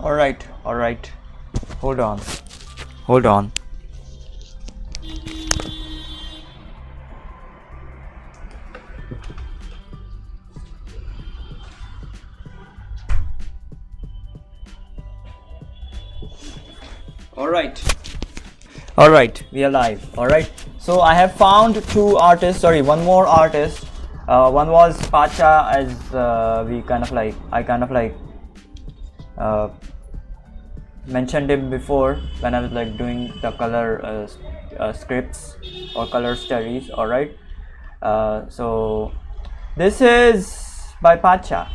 All right. Hold on. Hold on. All right, we are live. All right. So I have found two artists. Sorry, one more artist. One was Pacha, as I kind of like mentioned him before when I was like doing the color scripts or color studies. All right. So this is by Pacha.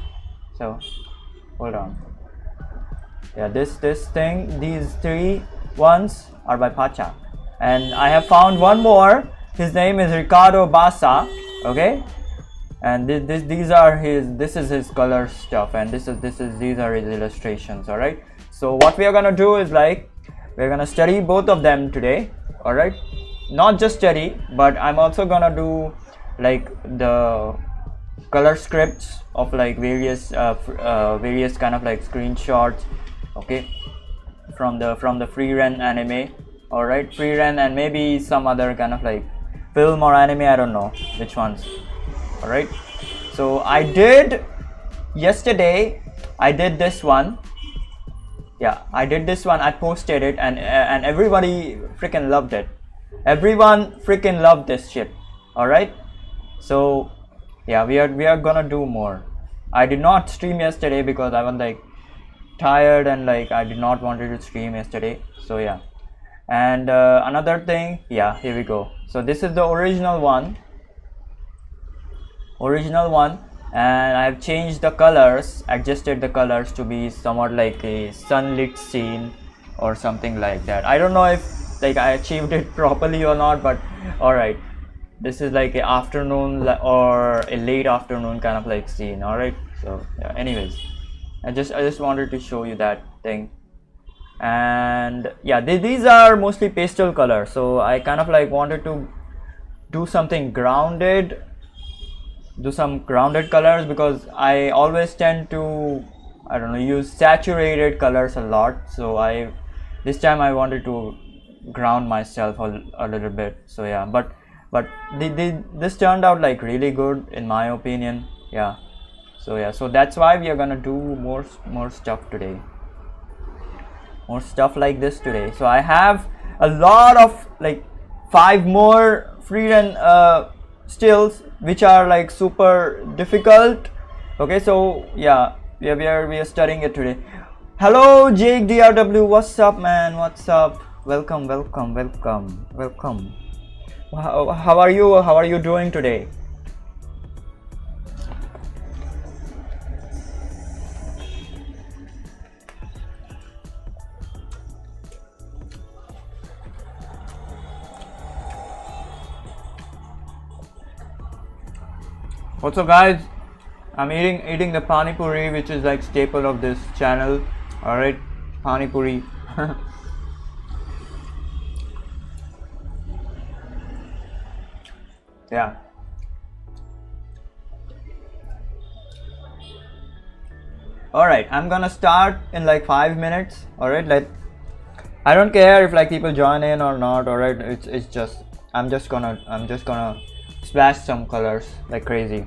So hold on. Yeah, this thing, these three ones are by Pacha, and I have found one more. His name is Ricardo Bassa. Okay, and these are his. This is his color stuff, and these are his illustrations. All right. So what we are gonna do is like we're gonna study both of them today. All right. Not just study, but I'm also gonna do like the color scripts of like various kind of like screenshots. Okay, from the free run anime. All right, free run and maybe some other kind of like film or anime, I don't know which ones. All right, so I did yesterday, I did this one. Yeah, I did this one. I posted it, and everybody freaking loved it. Everyone freaking loved this shit. All right, so yeah, we are gonna do more. I did not stream yesterday because I was like tired and like I did not wanted to stream yesterday. So yeah, and another thing, yeah, here we go. So this is the original one, and I have changed the colors, adjusted the colors to be somewhat like a sunlit scene or something like that. I don't know if like I achieved it properly or not, but all right, this is like a afternoon or a late afternoon kind of like scene. All right, so yeah, anyways, I just wanted to show you that thing. And yeah, these are mostly pastel colors, so I kind of like wanted to do something grounded, do some grounded colors, because I always tend to, I don't know, use saturated colors a lot. So this time I wanted to ground myself a little bit. So yeah, but this turned out like really good in my opinion. Yeah, so yeah, so that's why we are gonna do more stuff today, more stuff like this today. So I have a lot of like 5 more free run stills which are like super difficult. Okay, so yeah, we are studying it today. Hello Jake DRW, what's up man, what's up? Welcome. How are you doing today? Also guys, I'm eating the pani puri, which is like staple of this channel. All right, pani puri. Yeah. All right, I'm gonna start in like 5 minutes. All right, like I don't care if like people join in or not. All right, it's just I'm just gonna splash some colors like crazy.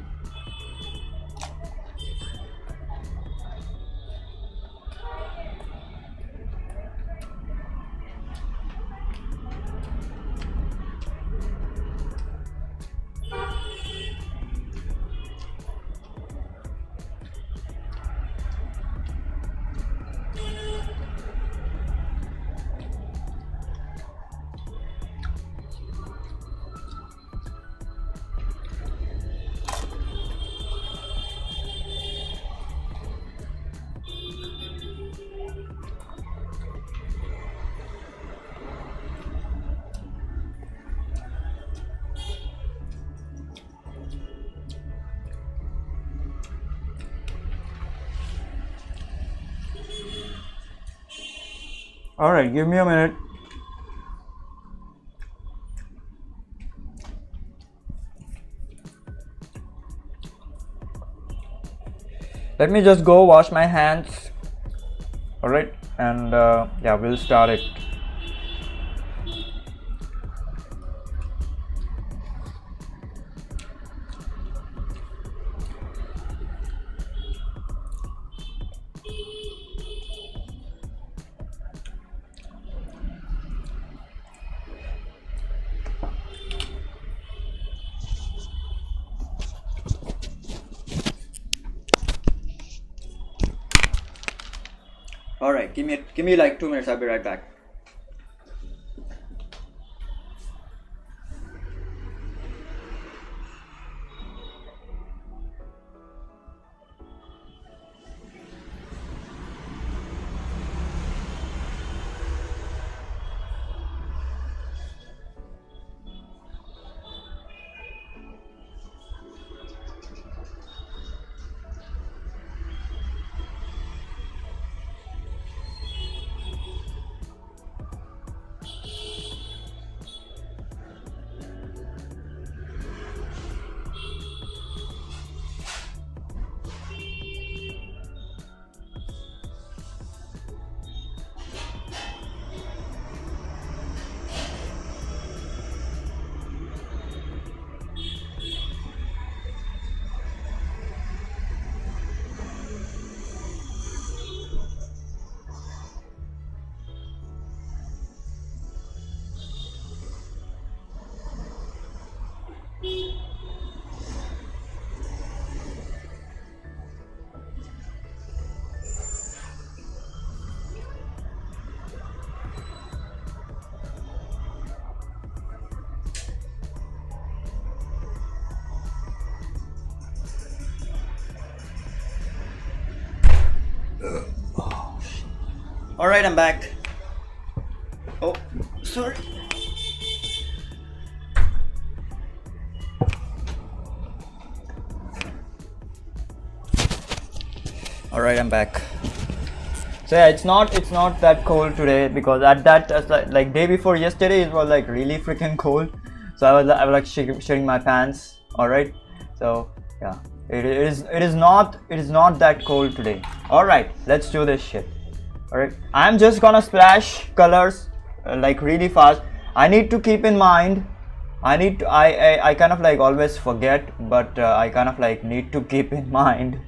All right, give me a minute. Let me just go wash my hands. All right, and yeah, we'll start it. All right, give me like 2 minutes. I'll be right back. All right, I'm back. Oh, sorry. All right, I'm back. So yeah, it's not that cold today, because at that like day before yesterday it was like really freaking cold. So I was like shaking my pants. All right. So yeah, it is not that cold today. All right, let's do this shit. Alright, I'm just gonna splash colors like really fast. I need to keep in mind, I kind of like always forget, but I kind of like need to keep in mind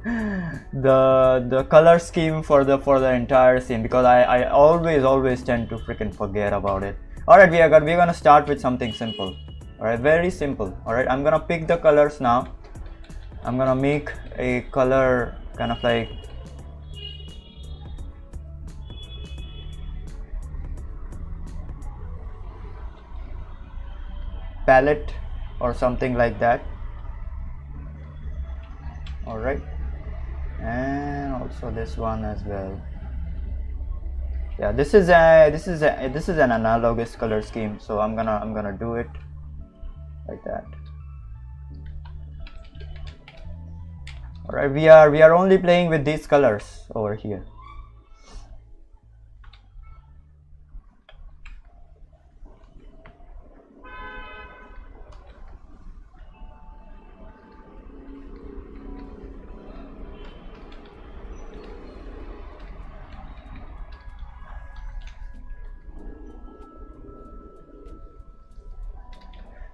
the color scheme for the entire scene, because I always tend to freaking forget about it. Alright, we're gonna start with something simple. Alright, very simple. Alright, I'm gonna pick the colors now. I'm gonna make a color kind of like palette or something like that. All right, and also this one as well. Yeah, this is an analogous color scheme, so I'm gonna do it like that. All right, we are only playing with these colors over here.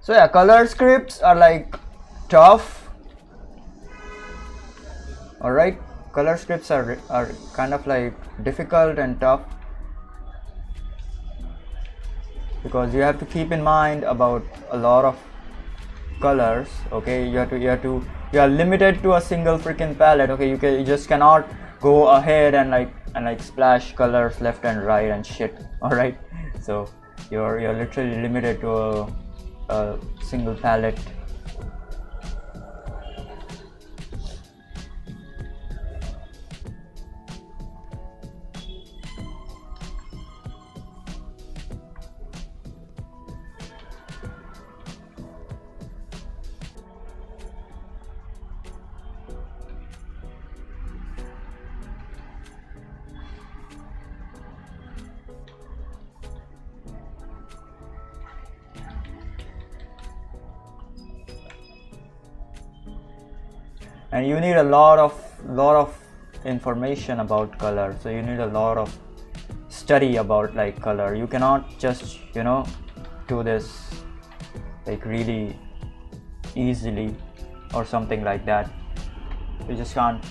So yeah, color scripts are like tough. All right, color scripts are kind of like difficult and tough, because you have to keep in mind about a lot of colors. Okay, you are limited to a single freaking palette. Okay, you just cannot go ahead and like splash colors left and right and shit. All right, so you're literally limited to a single palette. And you need a lot of information about color, so you need a lot of study about like color. You cannot just, you know, do this like really easily or something like that. You just can't.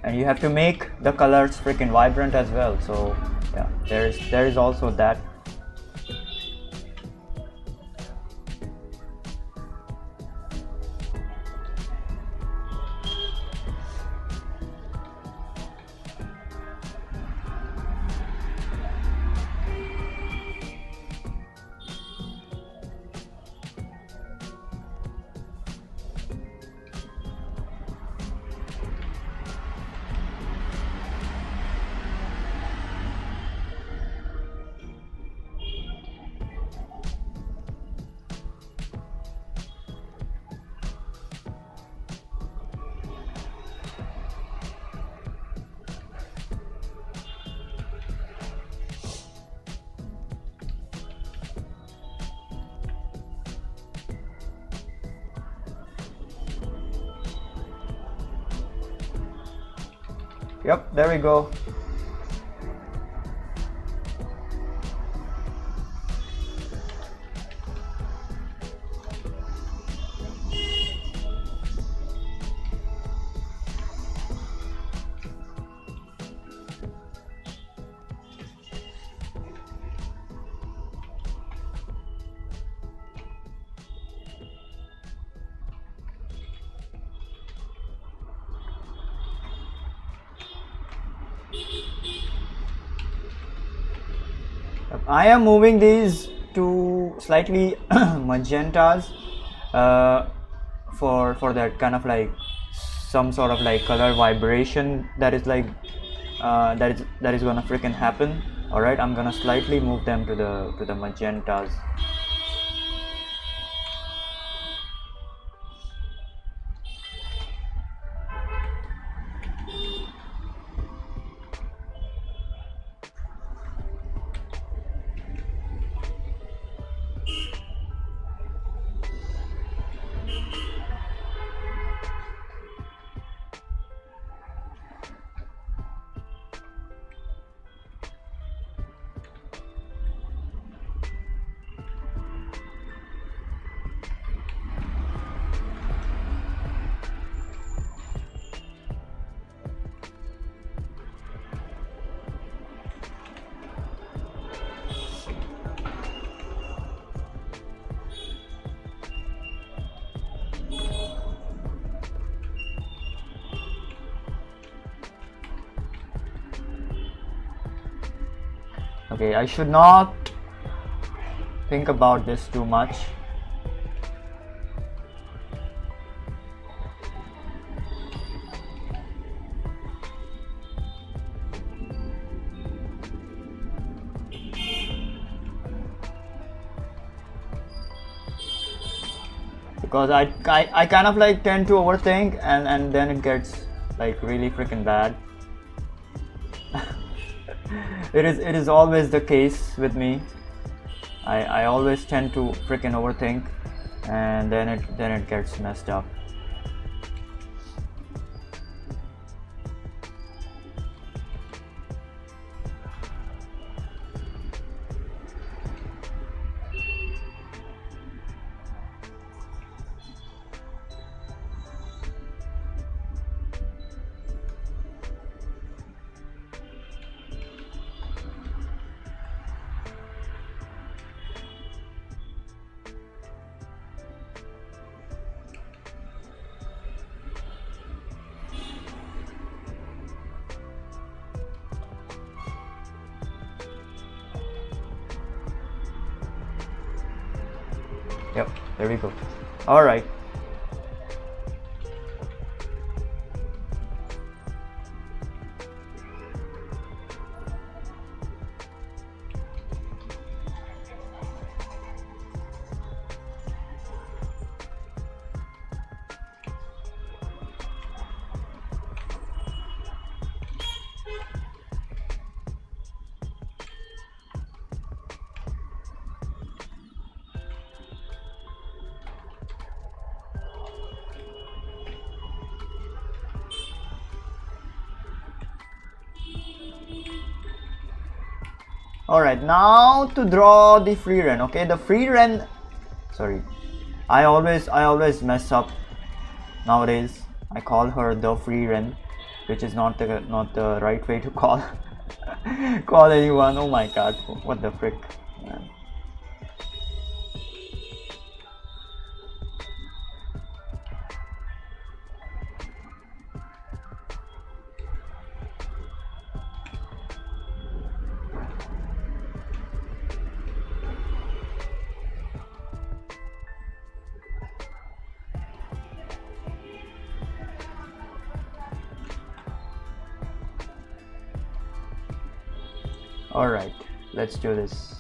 And you have to make the colors freaking vibrant as well. So yeah, there is also that. Yep, there we go. I am moving these to slightly magentas for that kind of like some sort of like color vibration that is like that is gonna freaking happen. All right, I'm gonna slightly move them to the magentas. Okay, I should not think about this too much. Because I kind of like tend to overthink and then it gets like really freaking bad. It is always the case with me. I always tend to freaking overthink and then it gets messed up. Yep, there we go. All right. Alright, now to draw the free wren. Okay, the free wren, sorry, I always mess up nowadays. I call her the free wren, which is not the right way to call call anyone. Oh my god, what the frick, man. Alright, let's do this.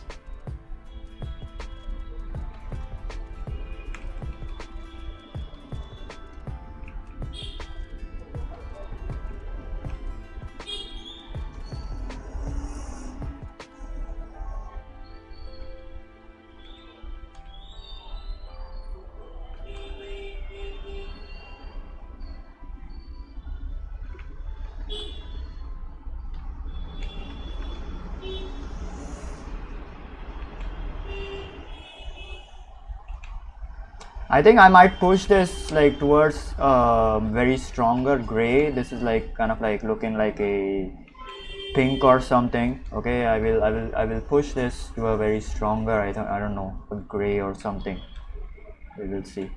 I think I might push this like towards very stronger gray. This is like kind of like looking like a pink or something. Okay, I will push this to a very stronger, I don't know, a gray or something. We will see.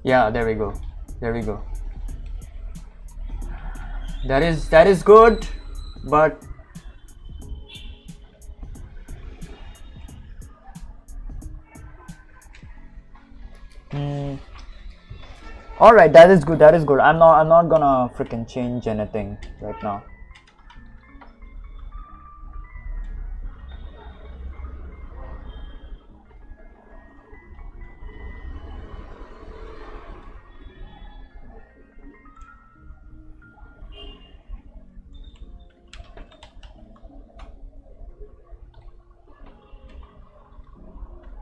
Yeah, there we go. There we go. That is good, but all right, that is good. That is good. I'm not gonna freaking change anything right now.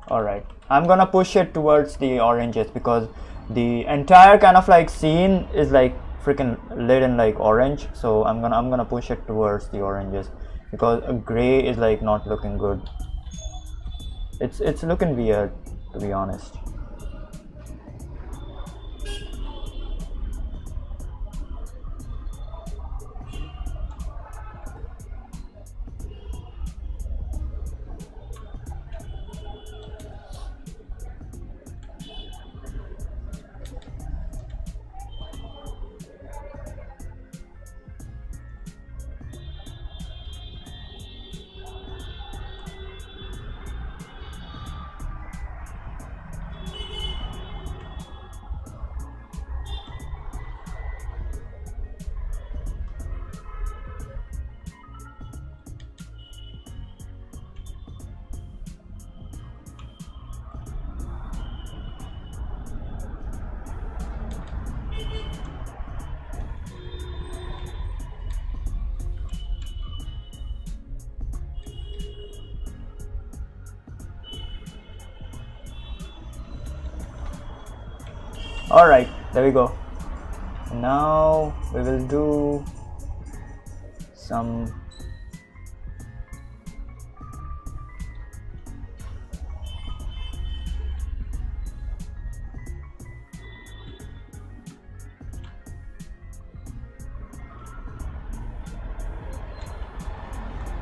Alright, I'm gonna push it towards the oranges because the entire kind of like scene is like freaking lit in like orange, so I'm gonna push it towards the oranges because a gray is like not looking good. It's looking weird, to be honest. Alright, there we go. Now we will do some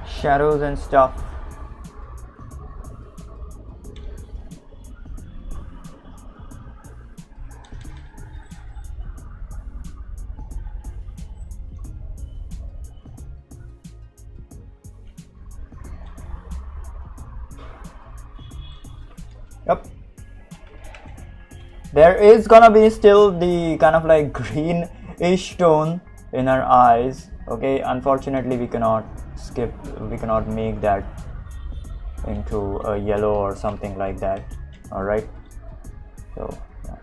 shadows and stuff. Yep. There is gonna be still the kind of like greenish tone in our eyes. Okay, unfortunately we cannot make that into a yellow or something like that. Alright, so yeah.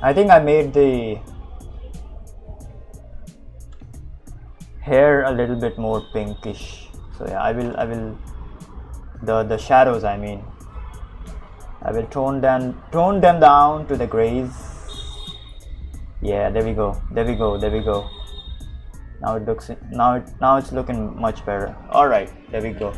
I think I made the hair a little bit more pinkish. So yeah, I will the shadows, I mean, I will tone them down to the grays. Yeah, there we go. Now it looks, now it's looking much better. All right, there we go.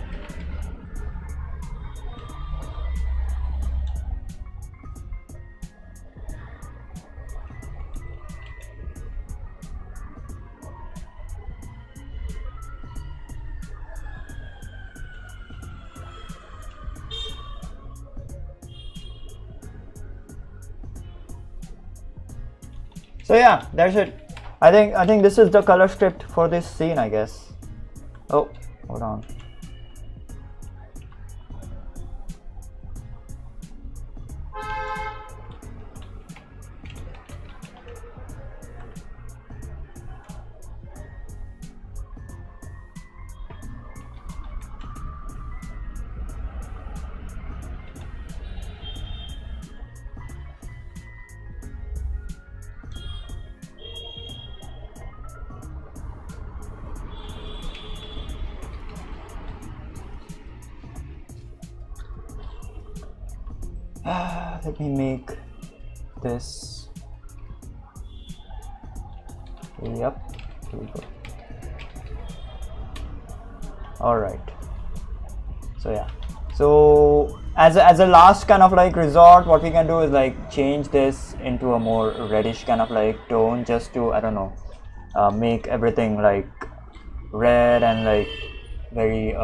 So yeah, that's it. I think this is the color script for this scene, I guess. Oh, hold on. Let me make this. Yep, here we go. All right. So yeah. So as a last kind of like resort, what we can do is like change this into a more reddish kind of like tone, just to, I don't know, make everything like red and like very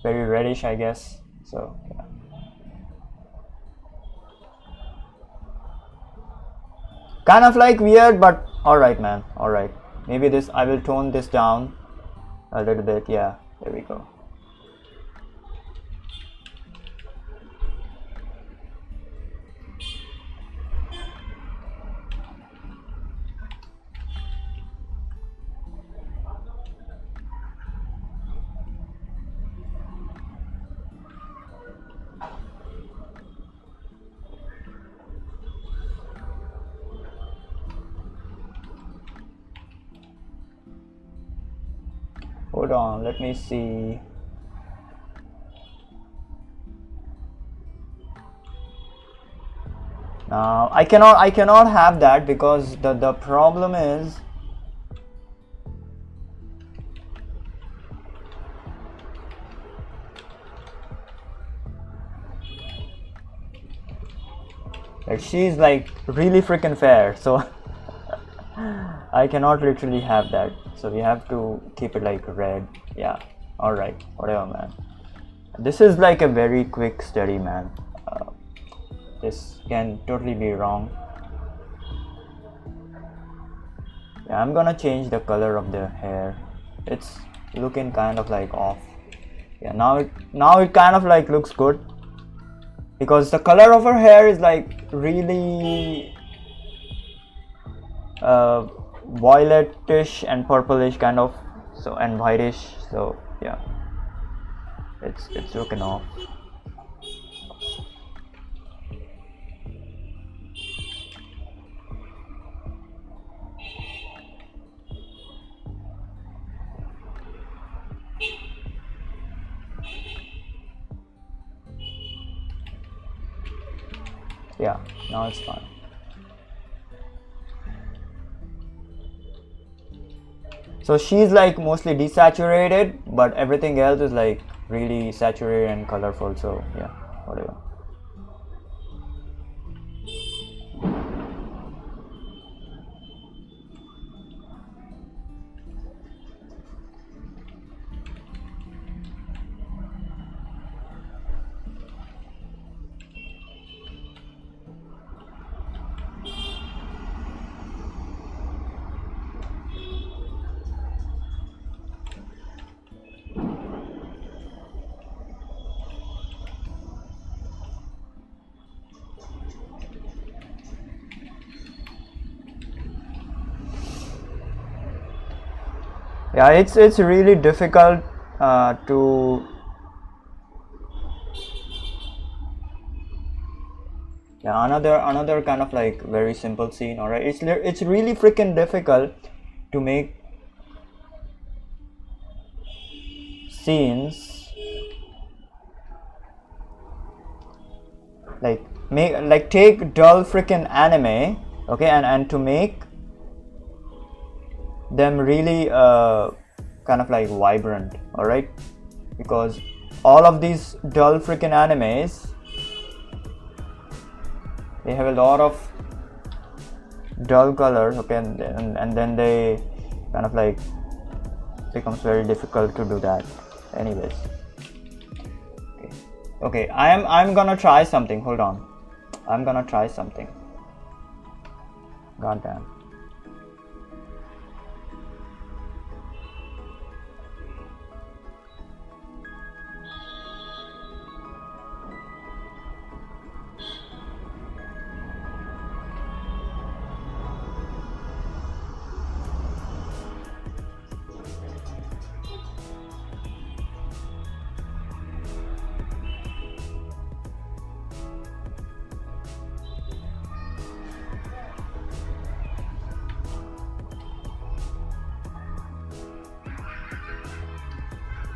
very reddish, I guess. So yeah. Kind of like weird, but all right, man. All right, maybe this, I will tone this down a little bit. Yeah, there we go. Hold on, let me see. Now I cannot have that, because the problem is that she's like really freaking fair, so I cannot literally have that. So we have to keep it like red. Yeah, all right, whatever, man. This is like a very quick study, man. This can totally be wrong. Yeah, I'm gonna change the color of the hair. It's looking kind of like off. Yeah, now it kind of like looks good, because the color of her hair is like really violetish and purplish kind of, so, and whitish. So yeah, it's looking off. Yeah, now it's fine. So she's like mostly desaturated, but everything else is like really saturated and colorful. So yeah, whatever. Yeah, it's really difficult to yeah, another kind of like very simple scene. All right, it's really freaking difficult to make scenes like take dull freaking anime, okay, and to make them really kind of like vibrant. All right, because all of these dull freaking animes, they have a lot of dull colors, okay, and then they kind of like becomes very difficult to do that. Anyways, okay, I'm gonna try something. Hold on, I'm gonna try something. God damn.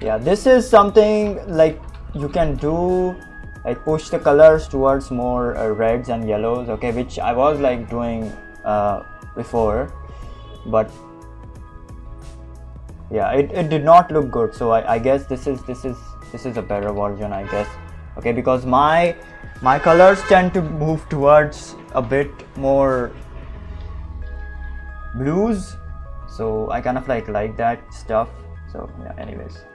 Yeah, this is something like you can do, like push the colors towards more reds and yellows, okay, which I was like doing before, but yeah, it did not look good. So I guess this is a better version, I guess, okay, because my colors tend to move towards a bit more blues, so I kind of like that stuff. So yeah, anyways.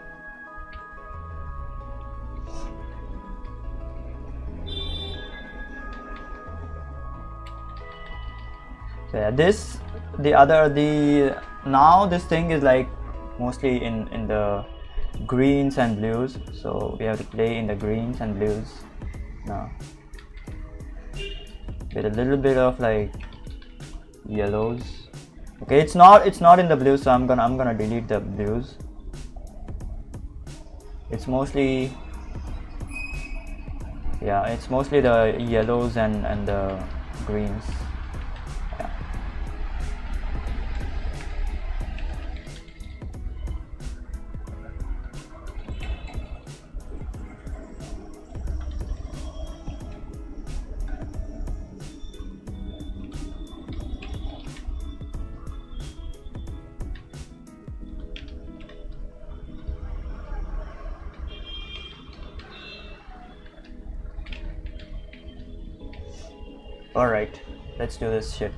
So yeah, now this thing is like mostly in the greens and blues, so we have to play in the greens and blues now with a little bit of like yellows. Okay, it's not in the blues, so I'm gonna delete the blues. It's mostly, yeah, it's mostly the yellows and the greens. Alright, let's do this shit.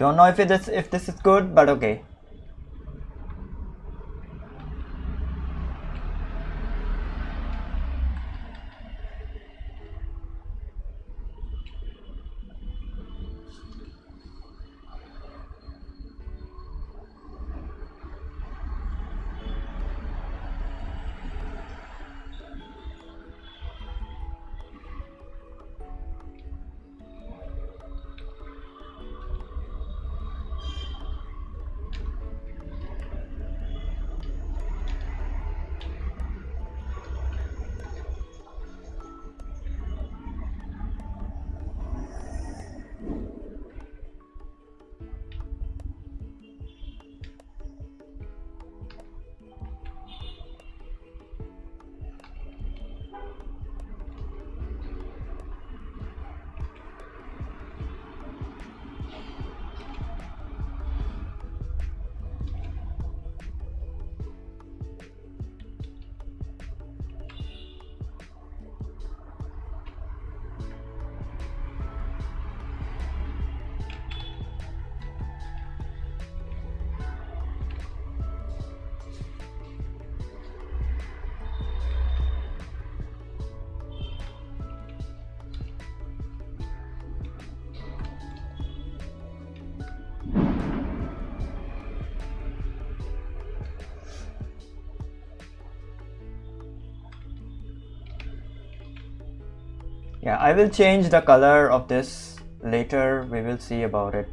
Don't know if this is good, but okay. Yeah, I will change the color of this later. We will see about it.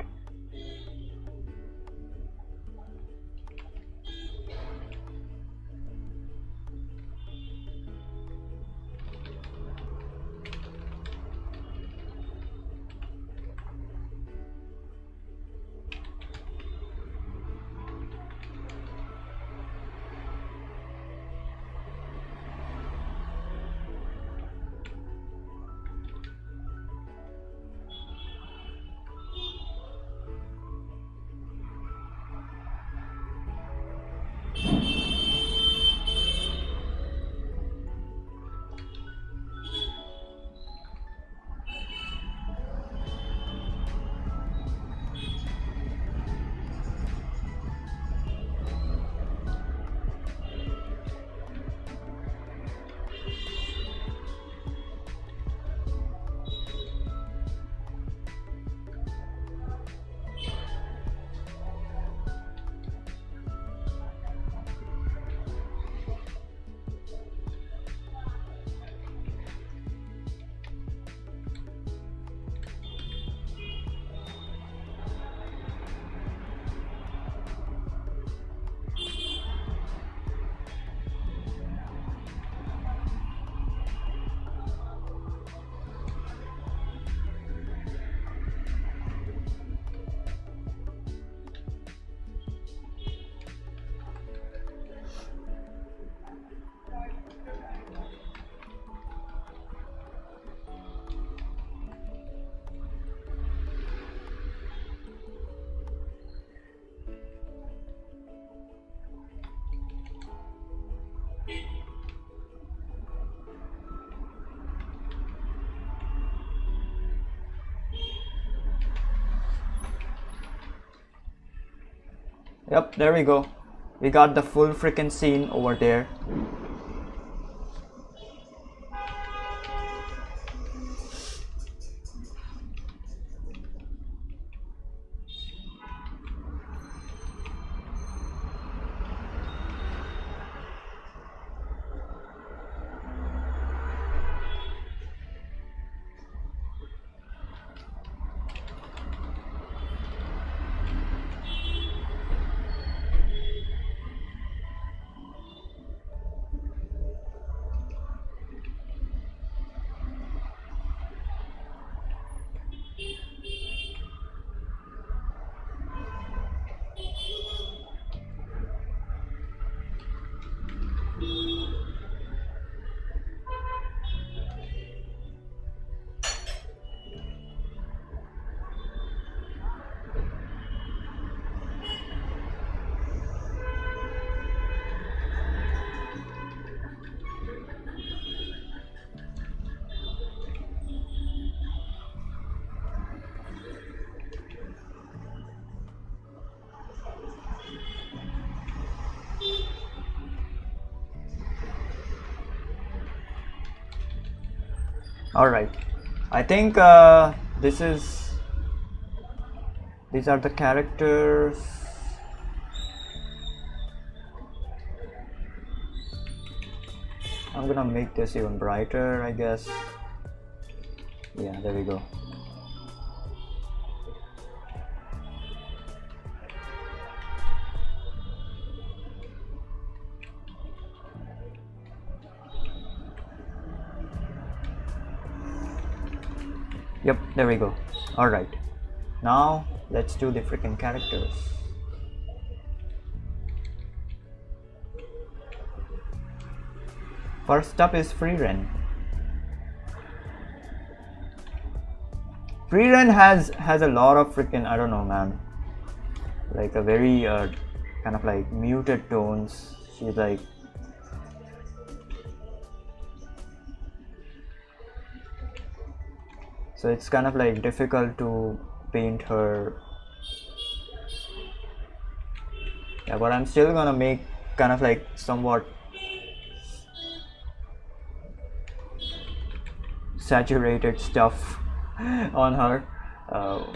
Yep, there we go. We got the full freaking scene over there. Alright, I think these are the characters. I'm gonna make this even brighter, I guess. Yeah, there we go. Yep, there we go. Alright, now let's do the freaking characters. First up is Freeren. Freeren has a lot of freaking, I don't know, man, like a very kind of like muted tones. She's like, so it's kind of like difficult to paint her. Yeah, but I'm still gonna make kind of like somewhat saturated stuff on her.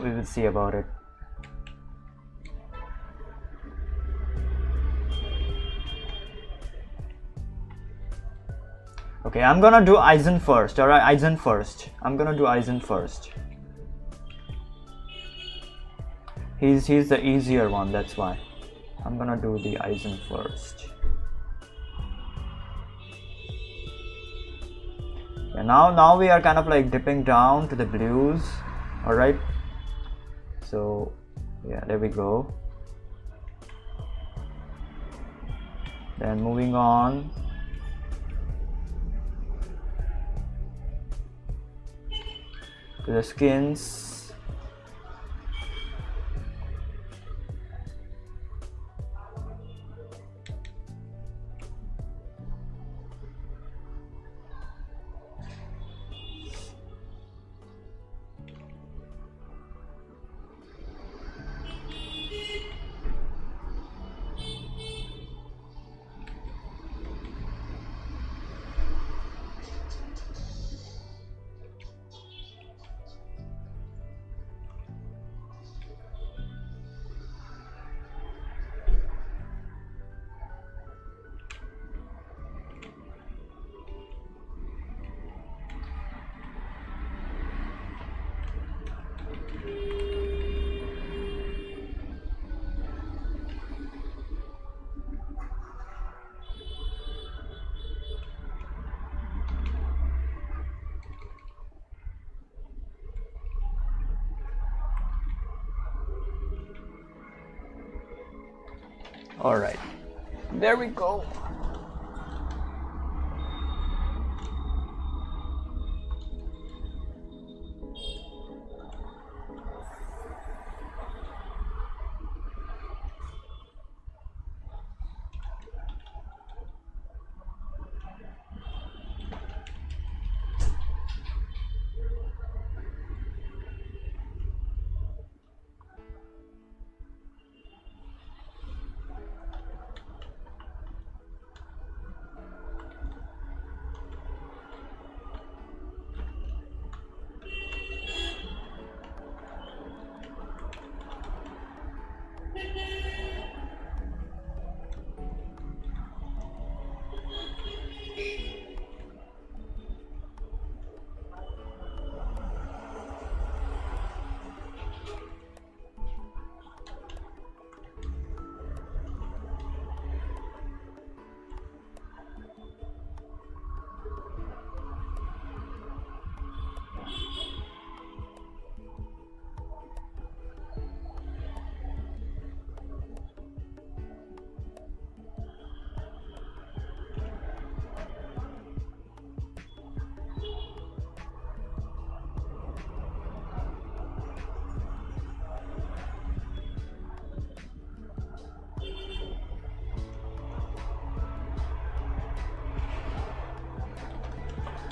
We will see about it. Okay, I'm gonna do Aizen first. Alright, Aizen first. I'm gonna do Aizen first. He's the easier one, that's why. I'm gonna do the Aizen first. Yeah, now we are kind of like dipping down to the blues. Alright. So yeah, there we go. Then moving on to the skins. All right, there we go.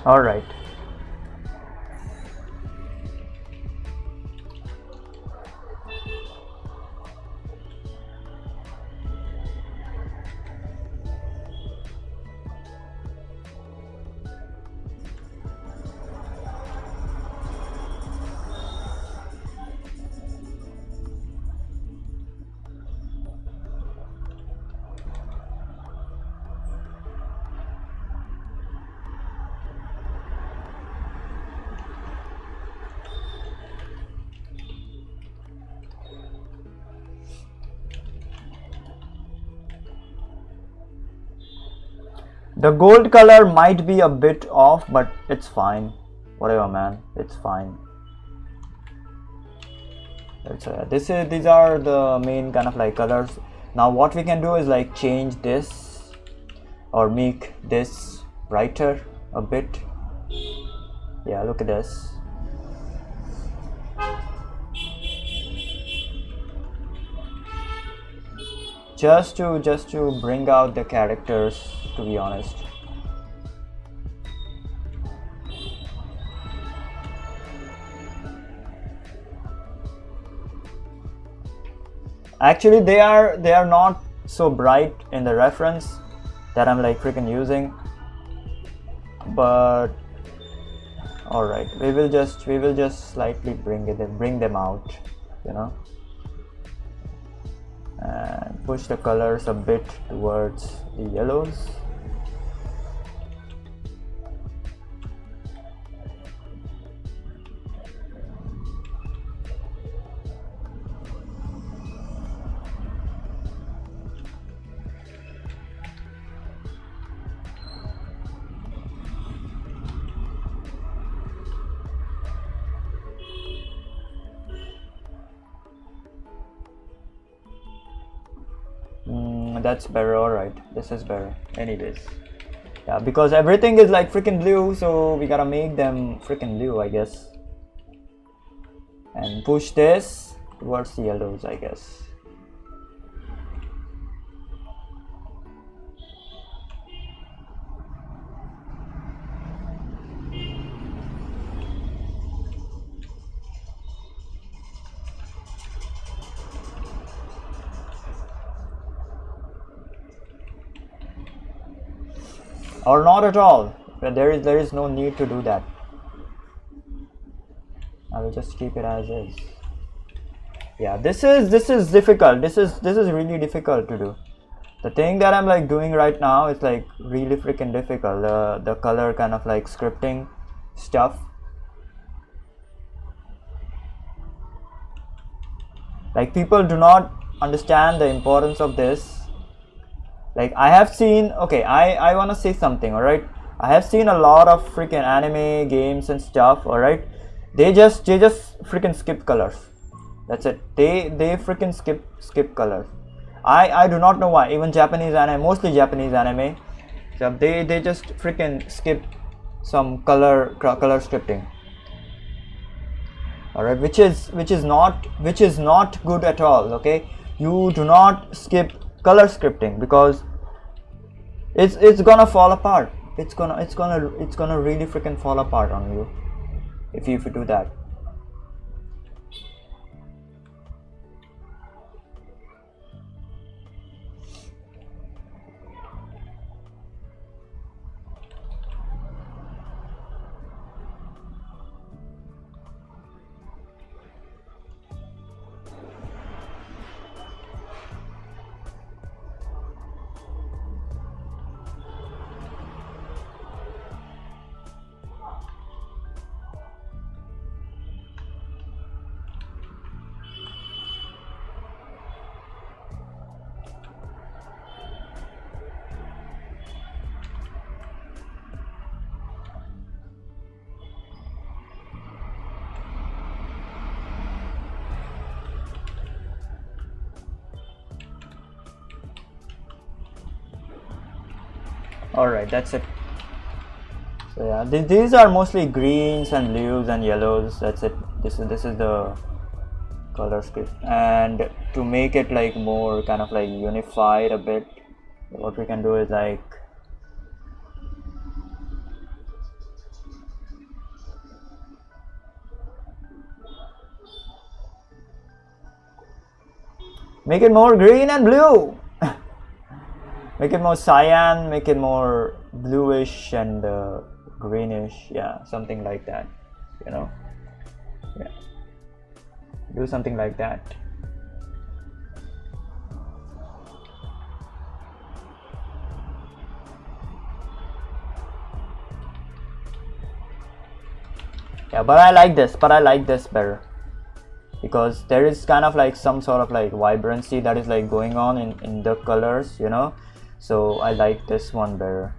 All right. The gold color might be a bit off, but it's fine. Whatever, man, it's fine. These are the main kind of like colors. Now what we can do is like change this or make this brighter a bit. Yeah, look at this. Just to bring out the characters, to be honest. Actually, they are not so bright in the reference that I'm like freaking using, but all right, we will just slightly bring them out, you know, and push the colors a bit towards the yellows. That's better. All right, this is better anyways. Yeah, because everything is like freaking blue, so we gotta make them freaking blue, I guess, and push this towards the yellows, I guess. Or not at all. There is no need to do that. I will just keep it as is. Yeah, this is difficult. This is really difficult to do. The thing that I'm like doing right now is like really freaking difficult. The color kind of like scripting stuff. Like, people do not understand the importance of this. Like, I have seen, okay, I want to say something, all right? I have seen a lot of freaking anime games and stuff, all right? They just freaking skip colors. That's it. They freaking skip colors. I do not know why. Even Japanese anime, mostly Japanese anime, so they just freaking skip some color scripting. All right, which is not good at all. Okay, you do not skip color scripting, because it's gonna fall apart. It's gonna really freaking fall apart on you if you do that. Alright, that's it. So yeah, these are mostly greens and blues and yellows. That's it. This is the color script. And to make it like more kind of like unified a bit, what we can do is like make it more green and blue. Make it more cyan, make it more bluish and greenish, yeah, something like that, you know. Yeah, do something like that. Yeah, but I like this better, because there is kind of like some sort of like vibrancy that is like going on in the colors, you know. So I like this one better.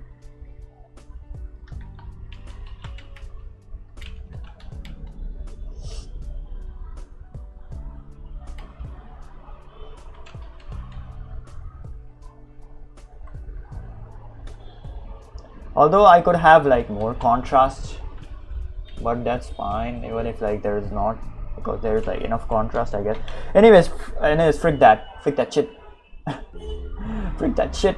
Although I could have like more contrast, but that's fine even if like there is not, because there is like enough contrast, I guess. Anyways, frick that shit. Frick that shit.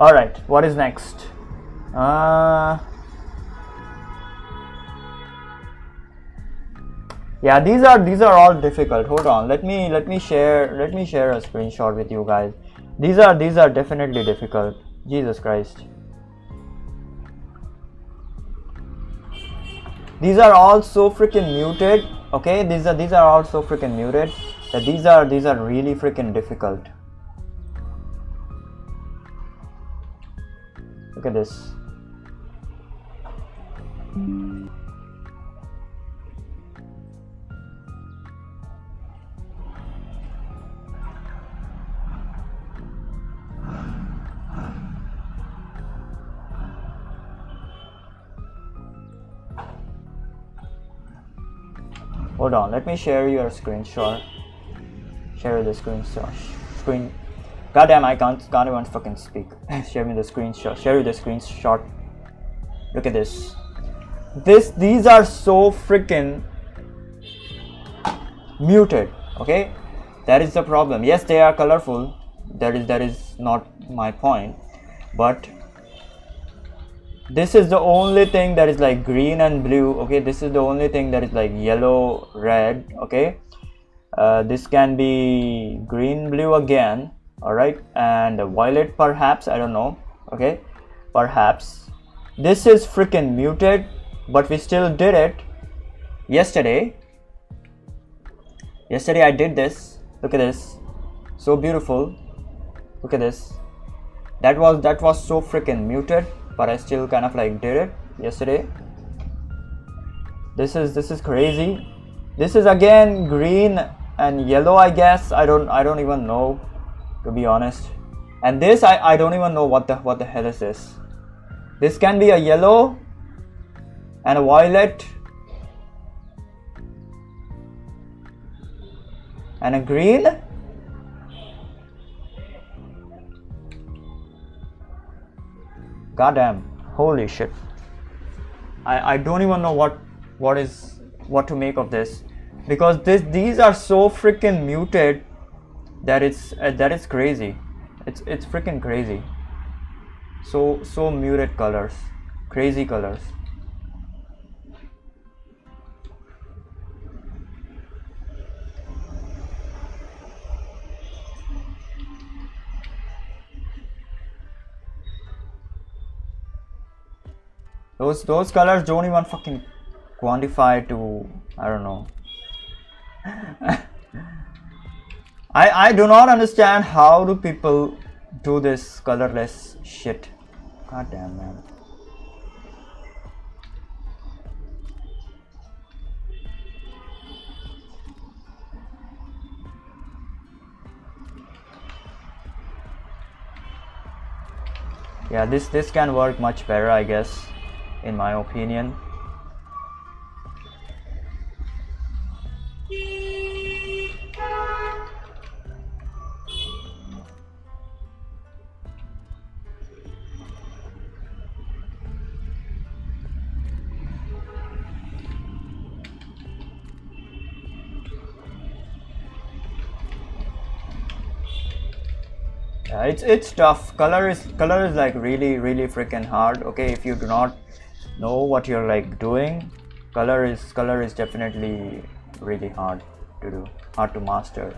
All right, what is next? Yeah, these are all difficult. Hold on, let me share a screenshot with you guys. These are definitely difficult. Jesus Christ. These are all so freaking muted. Okay, these are all so freaking muted that these are really freaking difficult. Look at this. Hold on, let me share your screenshot. Share the screenshot. Goddamn, I can't even fucking speak. Share me the screenshot. Share you the screenshot. Look at this. These are so freaking muted. Okay, that is the problem. Yes, they are colorful. That is not my point. But this is the only thing that is like green and blue. Okay, this is the only thing that is like yellow, red. Okay, this can be green, blue again. All right, and violet perhaps, I don't know. Okay, perhaps this is freaking muted, but we still did it yesterday. I did this. Look at this, so beautiful. Look at this. That was so freaking muted, but I still kind of like did it yesterday. This is crazy. This is again green and yellow, I guess. I don't even know, to be honest. And this I don't even know what the hell is this. This can be a yellow and a violet and a green. Goddamn, holy shit. I don't even know what to make of this, because these are so freaking muted that it's crazy. It's freaking crazy. So muted colors, crazy colors. Those colors don't even fucking quantify to, I don't know. I do not understand how do people do this colorless shit. God damn, man. Yeah, this can work much better, I guess, in my opinion. Yeah, it's tough. Color is like really freaking hard. Okay, if you do not know what you're like doing, color is definitely really hard to do, hard to master.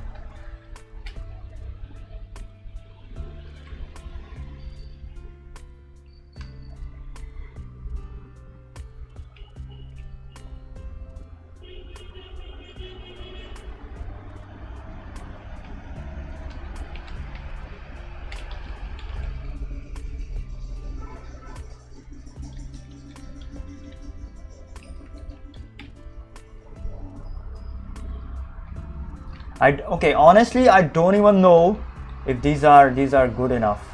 Okay, honestly I don't even know if these are good enough.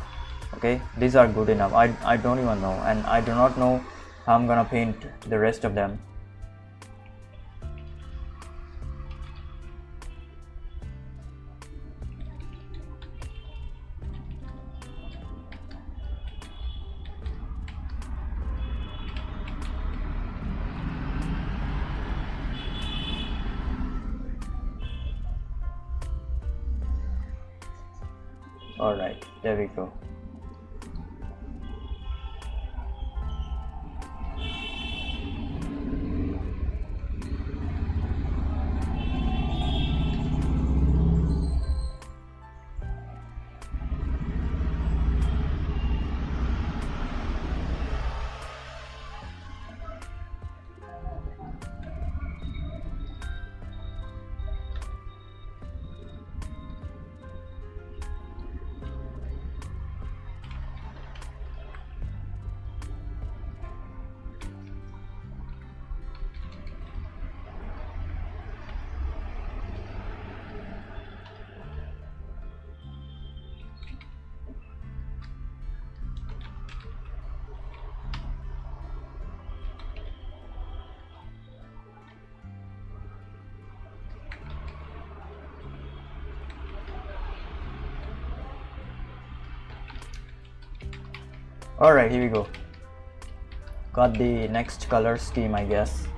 Okay, these are good enough. I don't even know, and I do not know how I'm gonna paint the rest of them. Alright, there we go. Alright, here we go. Got the next color scheme, I guess.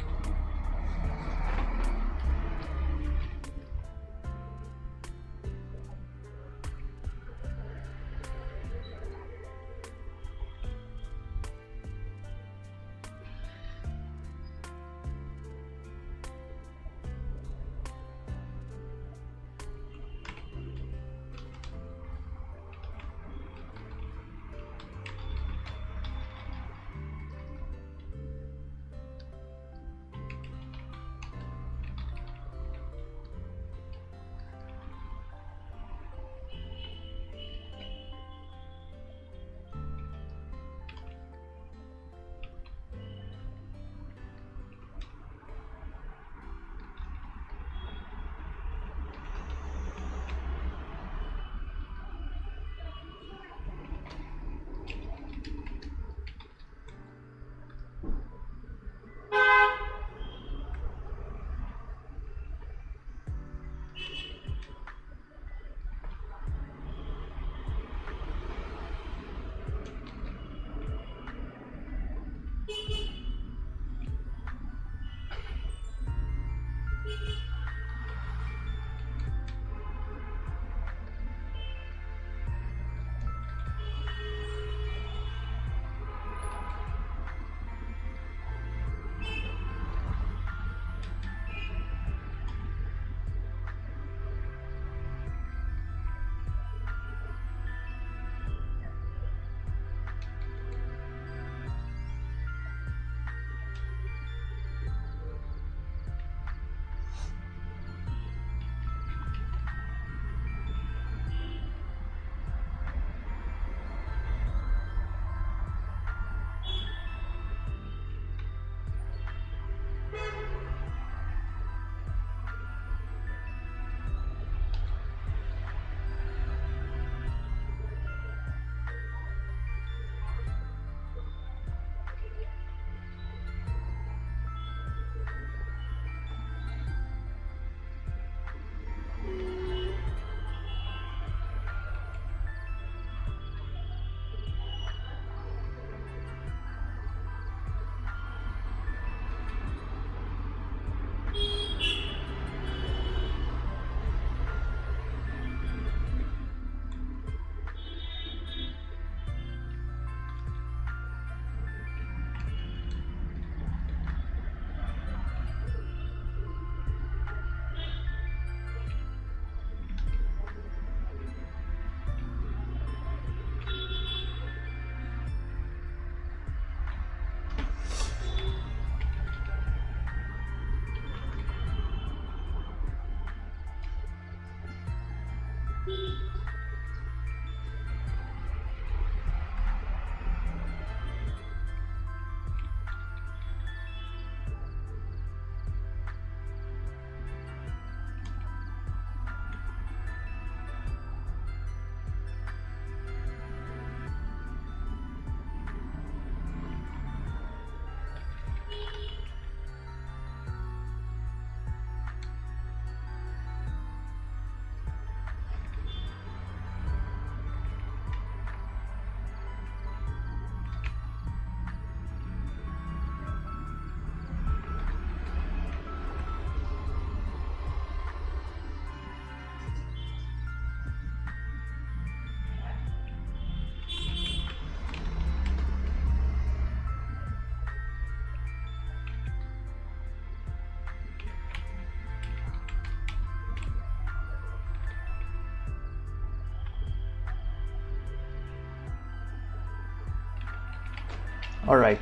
Alright.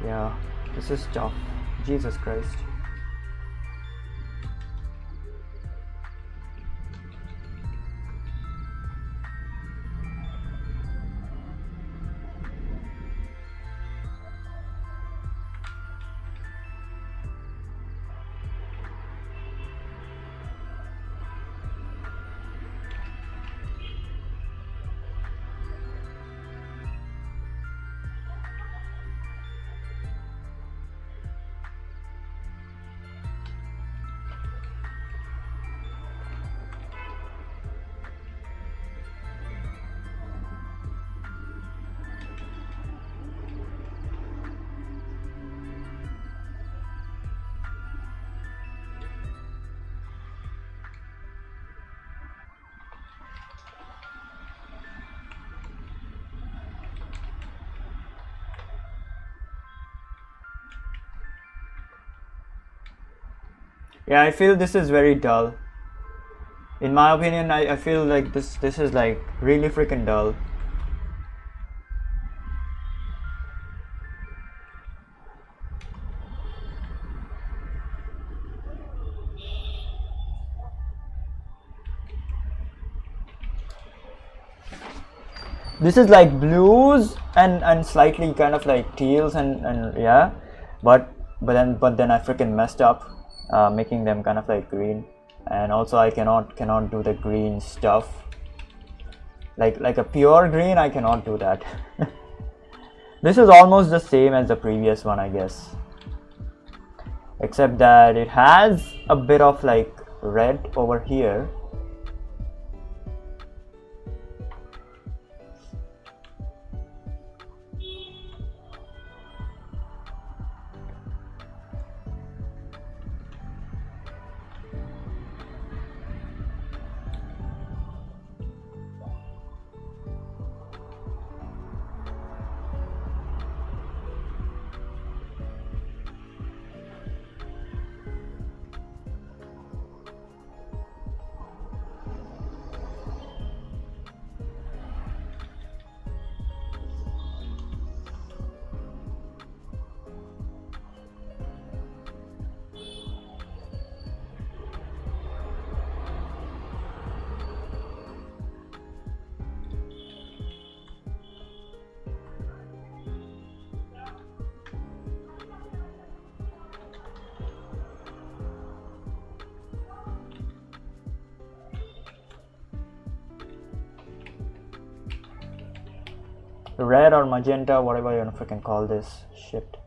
Yeah, this is tough. Jesus Christ. Yeah, I feel this is very dull. In my opinion, I feel like this is like really freaking dull. This is like blues and slightly kind of like teals and yeah, but then I freaking messed up, making them kind of like green, and also I cannot do the green stuff like a pure green. I cannot do that. This is almost the same as the previous one, I guess, except that it has a bit of like red over here. Red or magenta, whatever you want to freaking call this shit.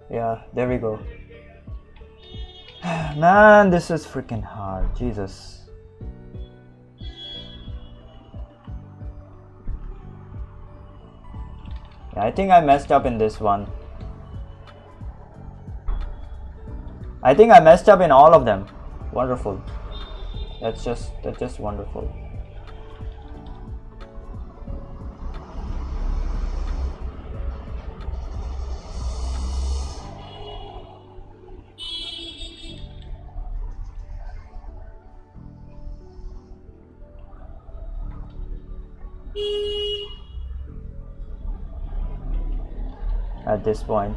Yeah, there we go. Man, this is freaking hard. Jesus. Yeah, I think I messed up in this one. I think I messed up in all of them. Wonderful. That's just wonderful. At this point.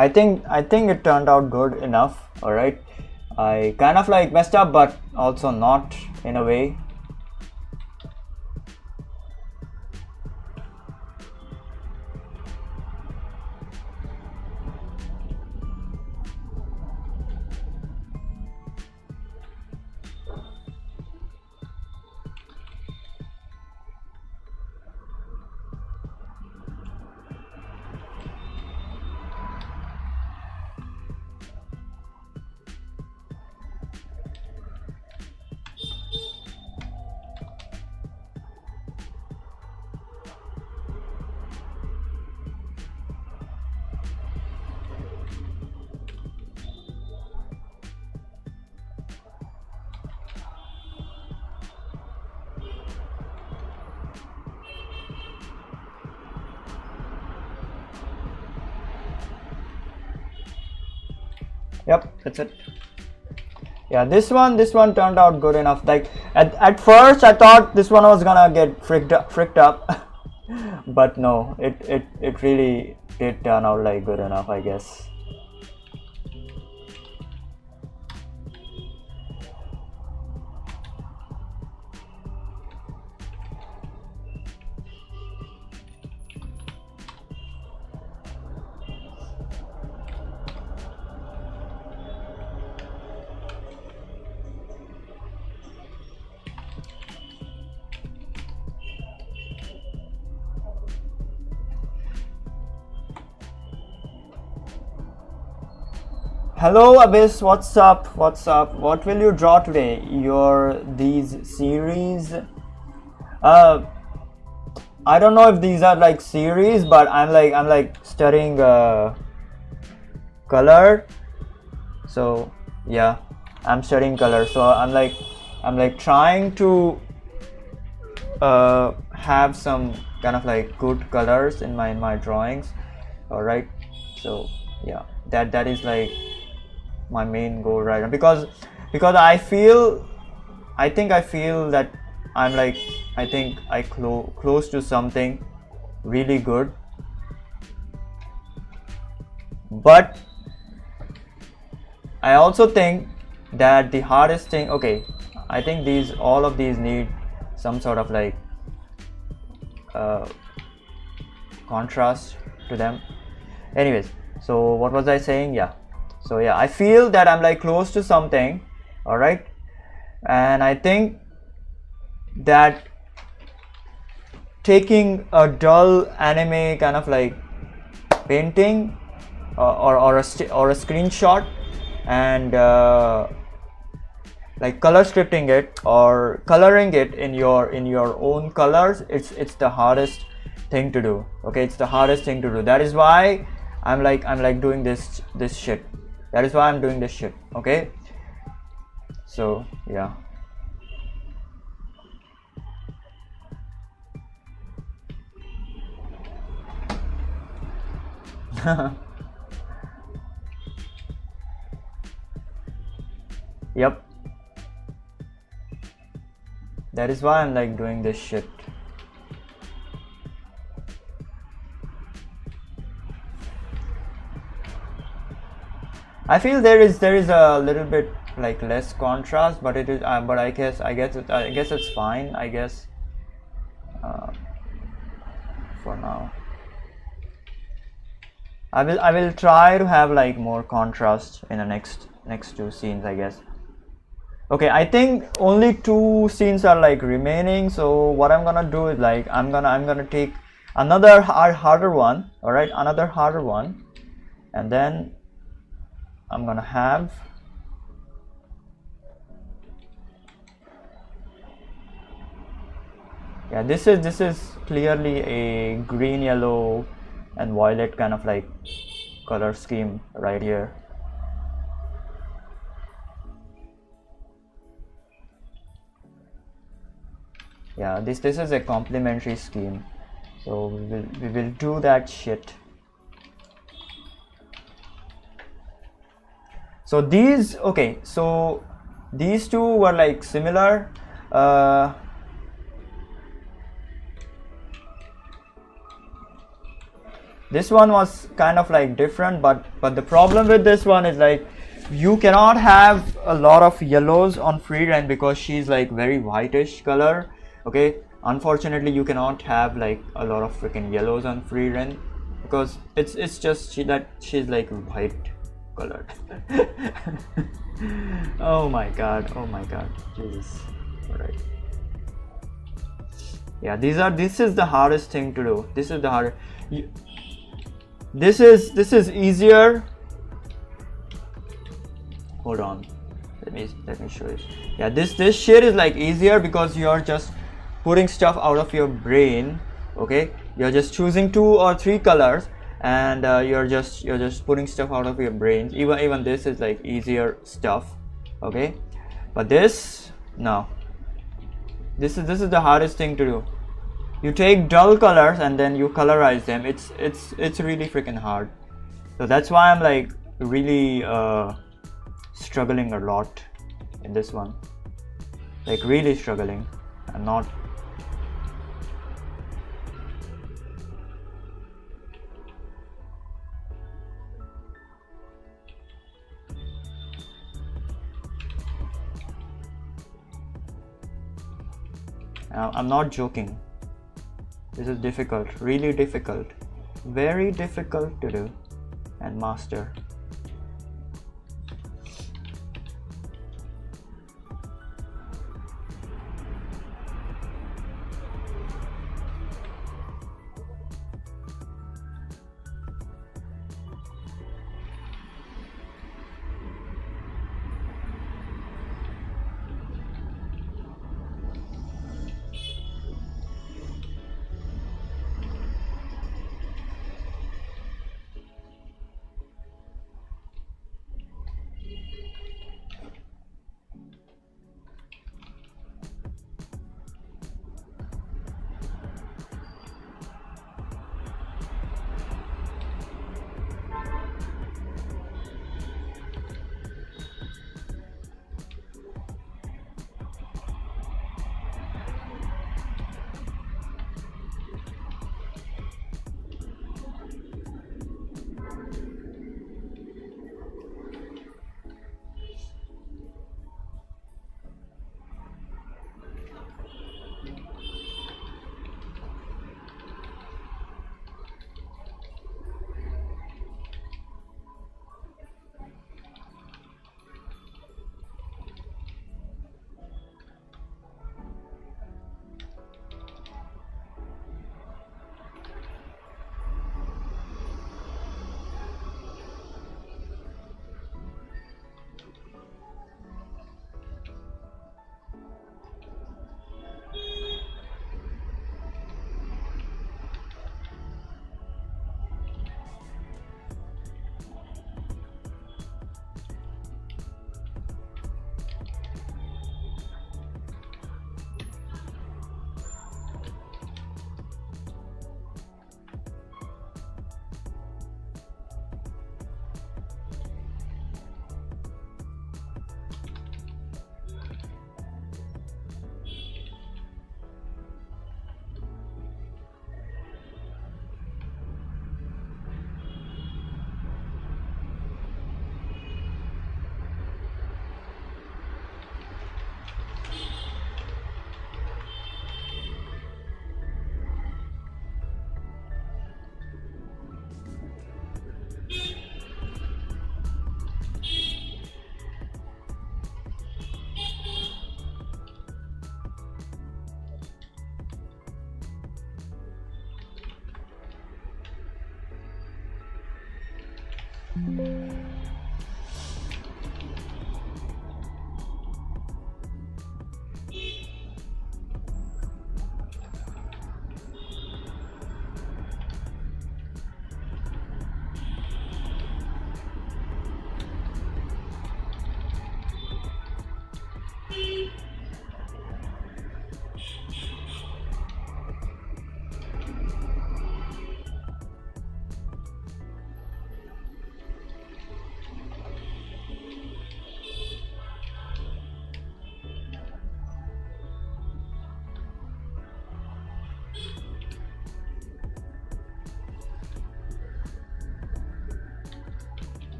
I think it turned out good enough. All right, I kind of like messed up, but also not in a way. Yep, that's it. Yeah, this one turned out good enough. Like at first I thought this one was gonna get fricked up but no, it really did turn out like good enough, I guess. Hello Abyss, what's up? What's up? What will you draw today? These series? I don't know if these are like series, but I'm like studying color. So yeah, I'm studying color. So I'm like trying to have some kind of like good colors in my drawings. All right. So yeah, that is like my main goal right now, because I feel that I'm like, I think I close to something really good, but I also think that the hardest thing, okay, I think all of these need some sort of like contrast to them. Anyways, so what was I saying? Yeah, so yeah, I feel that I'm like close to something. All right, and I think that taking a dull anime kind of like painting or a screenshot and like color scripting it or coloring it in your own colors, it's the hardest thing to do. Okay, it's the hardest thing to do. That is why I'm like doing this shit. That is why I'm doing this shit. Okay, so yeah. Yep, that is why I'm like doing this shit. I feel there is a little bit like less contrast, but it is but I guess it's fine, I guess, for now. I will try to have like more contrast in the next two scenes, I guess. Okay, I think only 2 scenes are like remaining, so what I'm gonna do is like I'm gonna take another harder one. All right, another harder one, and then I'm gonna have yeah, this is clearly a green, yellow and violet kind of like color scheme right here. Yeah, this is a complementary scheme, so we will do that shit. So these, okay, so these two were like similar. This one was kind of like different, but the problem with this one is like you cannot have a lot of yellows on free rent because she's like very whitish color. Okay, unfortunately you cannot have like a lot of freaking yellows on free rent because it's just she's like white colored. Oh my god, Jesus. All right, yeah, this is the hardest thing to do. This is the hardest. This is easier. Hold on, let me show you. Yeah, this shade is like easier because you're just putting stuff out of your brain. Okay, you're just choosing 2 or 3 colors and you're just putting stuff out of your brain. Even this is like easier stuff. Okay, but this, no, this is the hardest thing to do. You take dull colors and then you colorize them. It's really freaking hard. So that's why I'm like really struggling a lot in this one, like really struggling. I'm not. I'm not joking. This is difficult, really difficult, very difficult to do and master.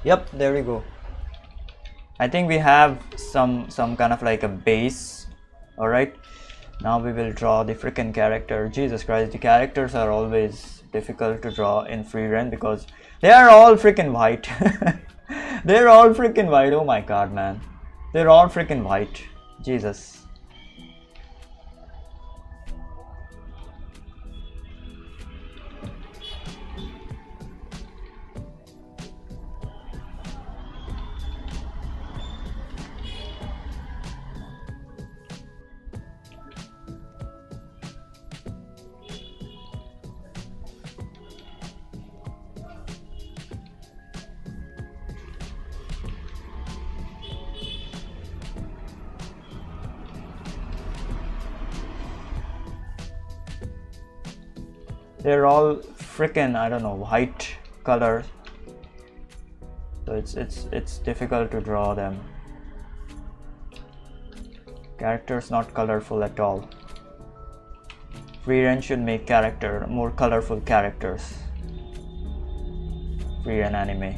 Yep, there we go. I think we have some kind of like a base. All right, now we will draw the freaking character. Jesus Christ, the characters are always difficult to draw in FreeRAN because they are all freaking white. They're all freaking white. Oh my god, man, they're all freaking white. Jesus. They're all freaking, I don't know, white colors, so it's difficult to draw them. Characters not colorful at all. FreeRAN should make more colorful characters. FreeRAN anime.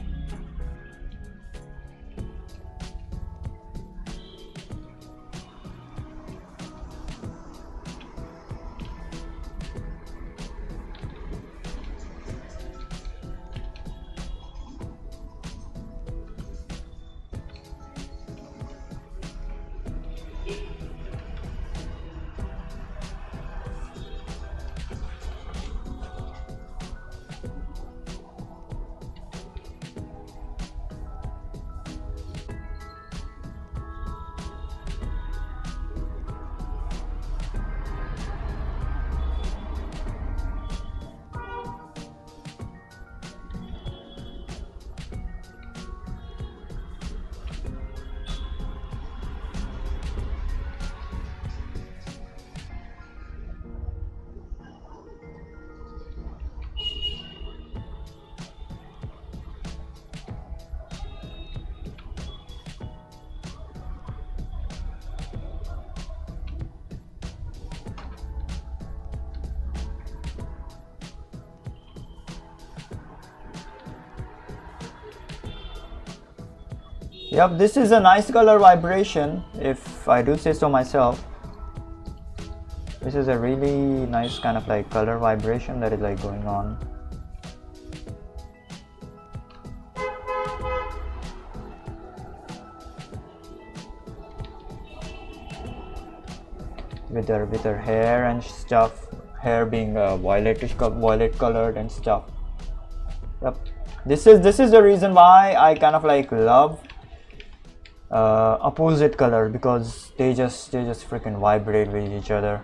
Yep, this is a nice color vibration, if I do say so myself. This is a really nice kind of like color vibration that is like going on. With her hair and stuff, hair being violet colored and stuff. Yep, this is the reason why I kind of like love opposite color, because they just freaking vibrate with each other.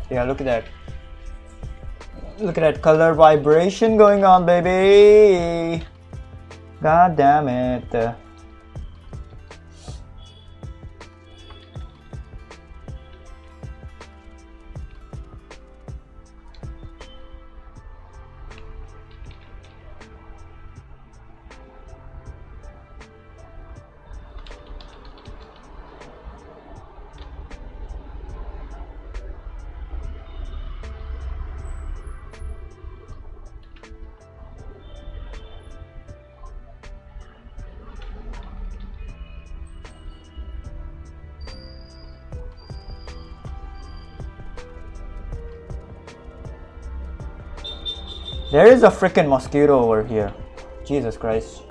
Yeah, look at that. Look at that color vibration going on, baby. God damn it. There is a freaking mosquito over here. Jesus Christ.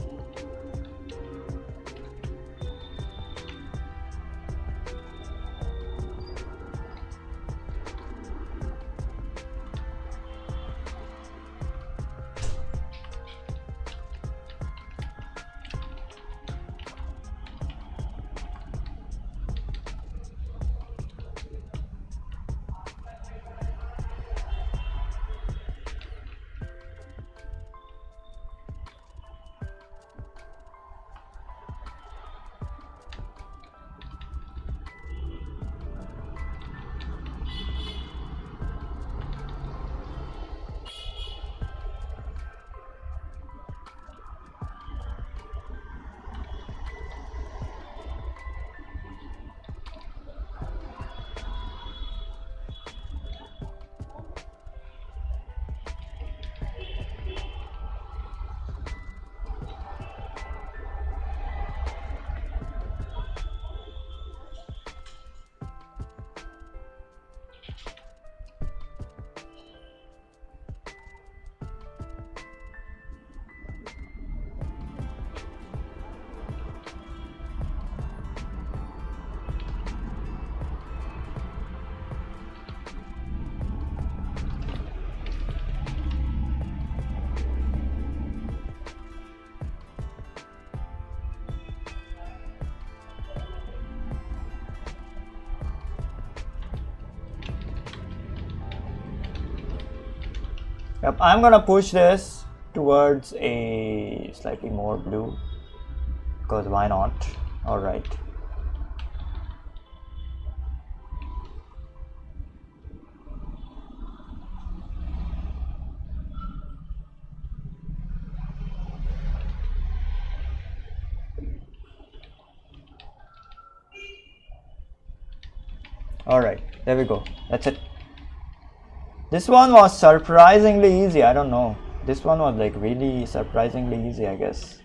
Yep, I'm gonna push this towards a slightly more blue, because why not? All right. All right, there we go. That's it. This one was surprisingly easy. I don't know. This one was like really surprisingly easy, I guess.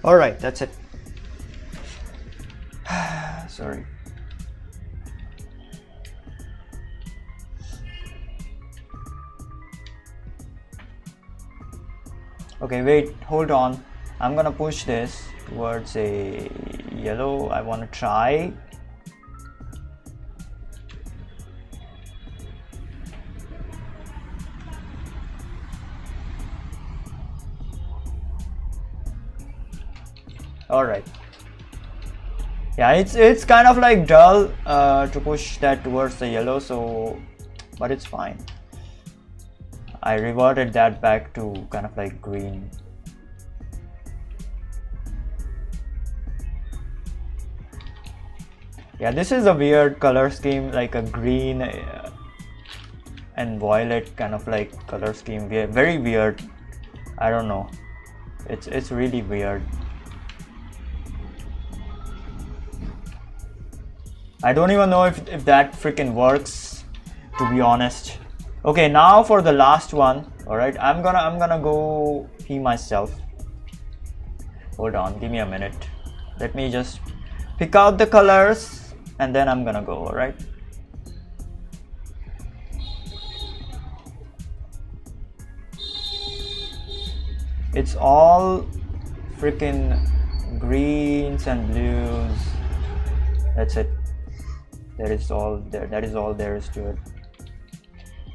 All right, that's it. Sorry. Okay, wait, hold on. I'm gonna push this towards a yellow. I want to try. All right. Yeah, it's kind of like dull to push that towards the yellow, so but it's fine. I reverted that back to kind of like green. Yeah, this is a weird color scheme, like a green and violet kind of like color scheme. Very weird. I don't know. It's really weird. I don't even know if that freaking works, to be honest. Okay, now for the last one. All right, I'm gonna go pee myself. Hold on, give me a minute. Let me just pick out the colors and then I'm gonna go. All right. It's all freaking greens and blues. That's it. That is all there. That is all there is to it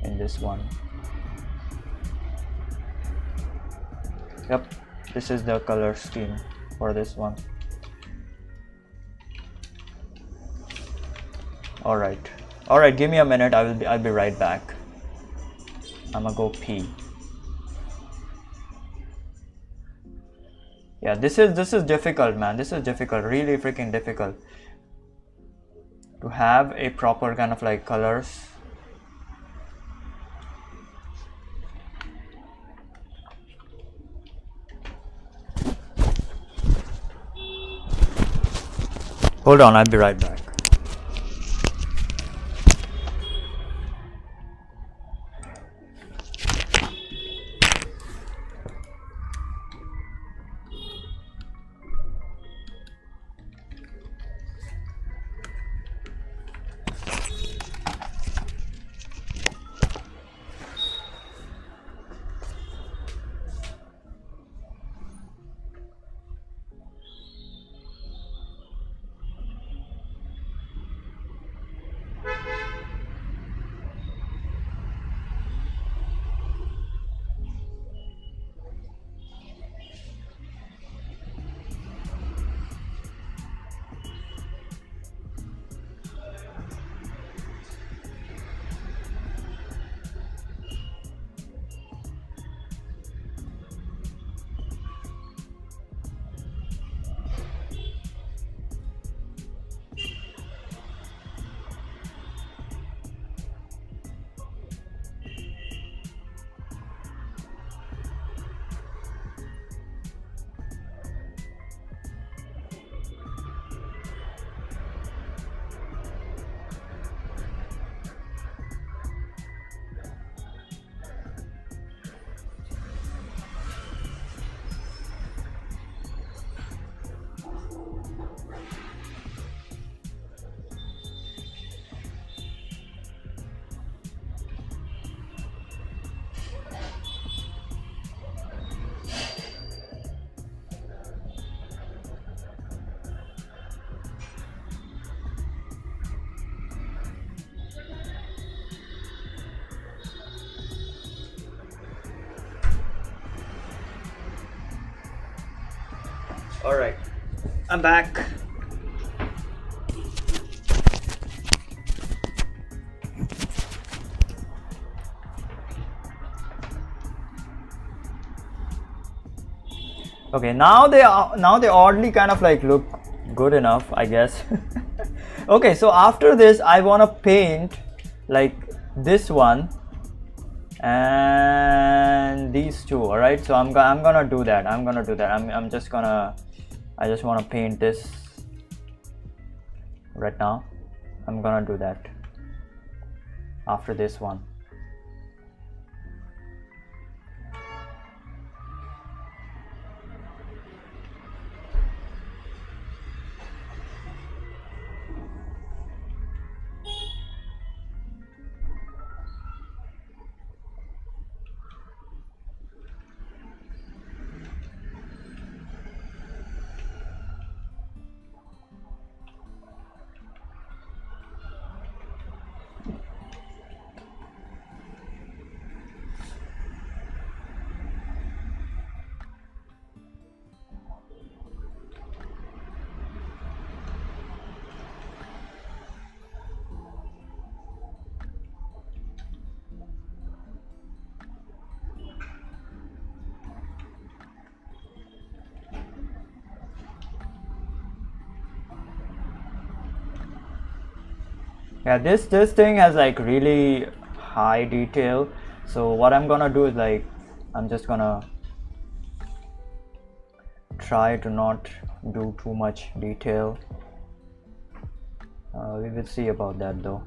in this one. Yep, this is the color scheme for this one. All right, give me a minute. I'll be right back. I'm gonna go pee. Yeah, this is difficult, man. This is difficult, really freaking difficult to have a proper kind of like colors. Hold on, I'll be right back. All right, I'm back. Okay, now they oddly kind of like look good enough, I guess. Okay, so after this I want to paint like this one and these two. All right, so I'm gonna do that. I just want to paint this right now. I'm gonna do that after this one. Yeah, this thing has like really high detail, so what I'm gonna do is like I'm just gonna try to not do too much detail. We will see about that though.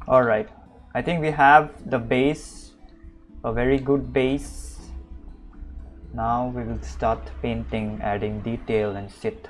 All right, I think we have the base, a very good base. Now we will start painting, adding detail and sit.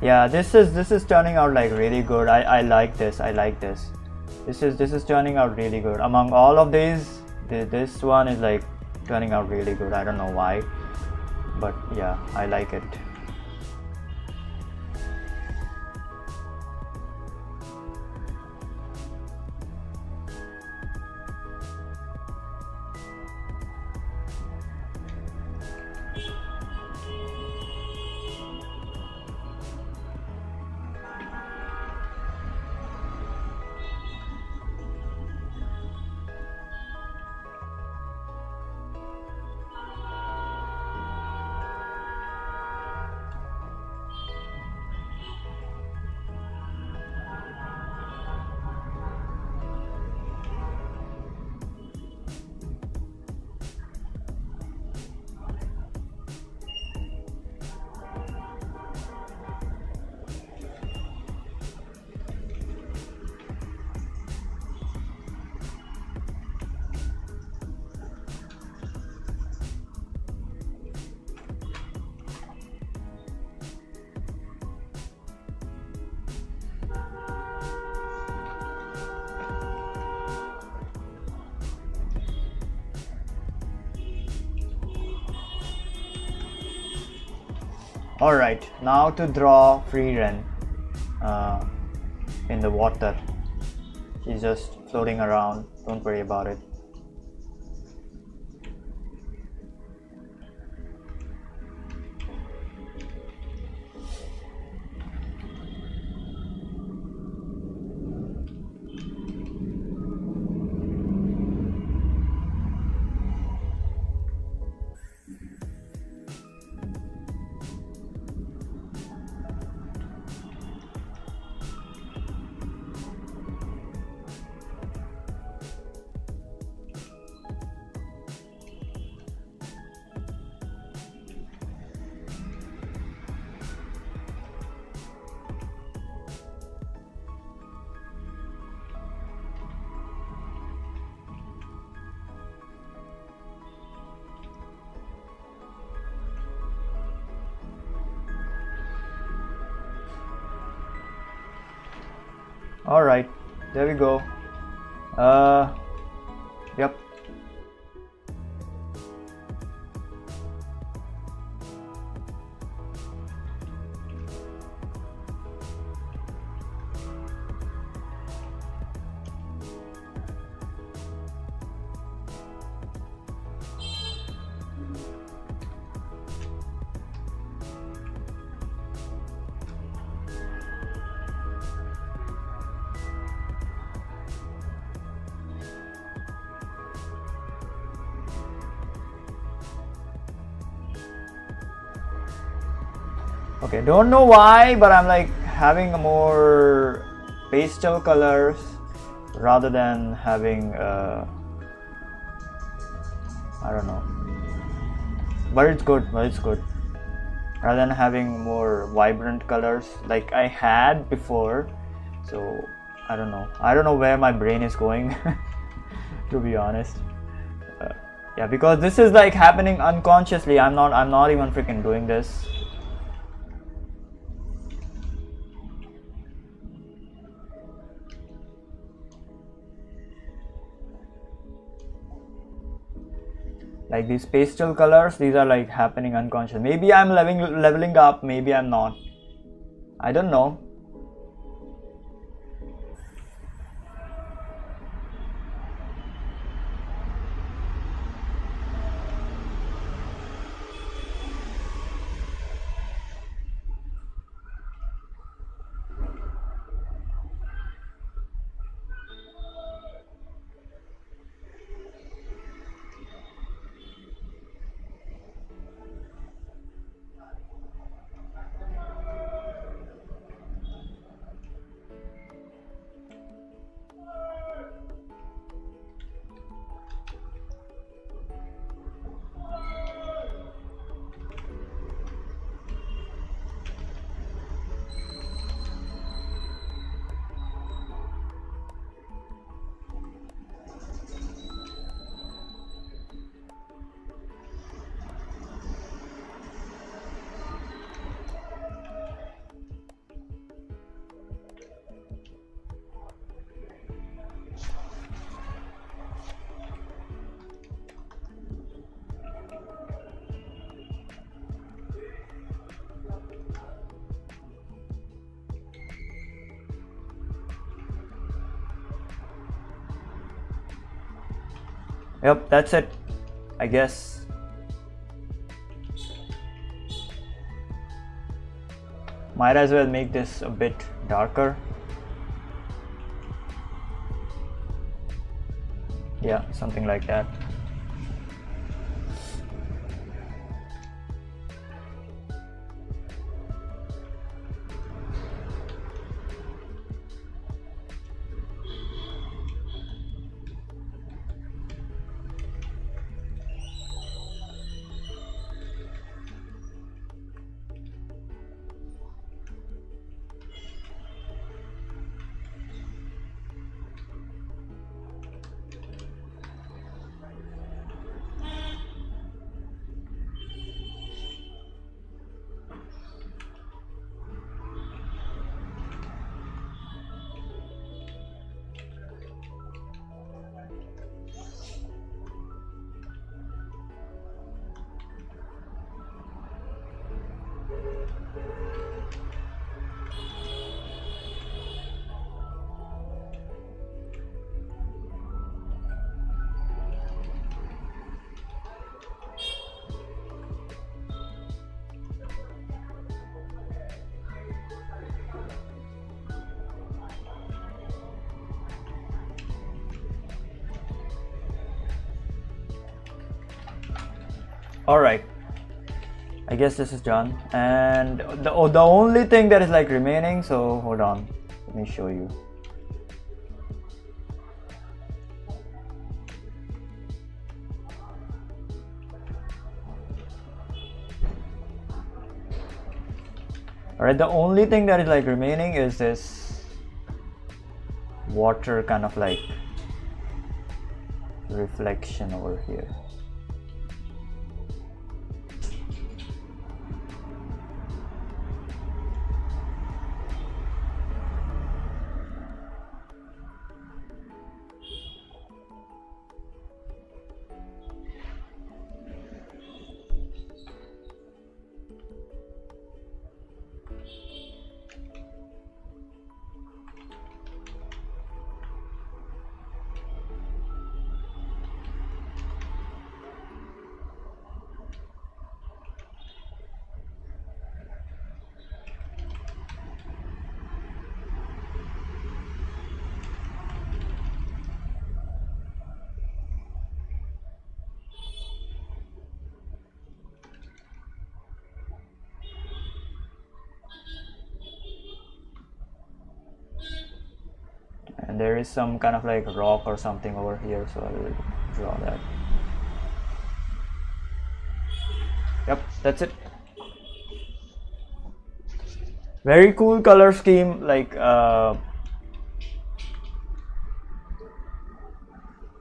Yeah, this is turning out like really good. I like this. I like this. This is turning out really good. Among all of these, this one is like turning out really good. I don't know why, but yeah, I like it. Alright, now to draw Free Ren in the water. She's just floating around, don't worry about it. Alright, there we go. Yep. Okay, don't know why, but I'm like having a more pastel colors rather than having I don't know, but it's good, rather than having more vibrant colors like I had before. So I don't know where my brain is going to be honest. Yeah, because this is like happening unconsciously. I'm not even freaking doing this. Like these pastel colors, these are like happening unconscious. Maybe I'm leveling up, maybe I'm not. I don't know. Yep, that's it, I guess. Might as well make this a bit darker. Yeah, something like that. All right, I guess this is done, and the only thing that is like remaining, so hold on, let me show you. All right, the only thing that is like remaining is this water kind of like reflection over here. And there is some kind of like rock or something over here, so I will draw that. Yep, that's it. Very cool color scheme, like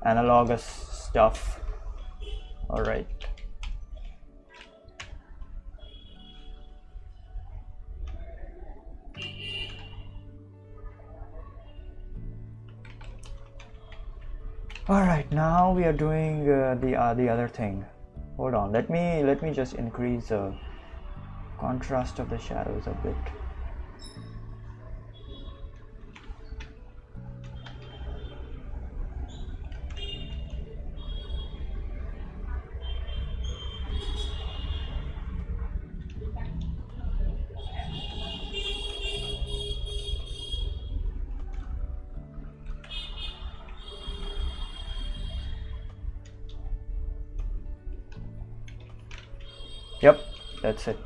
analogous stuff. All right. All right, now we are doing the other thing. Hold on, let me just increase the contrast of the shadows a bit. Yep, that's it.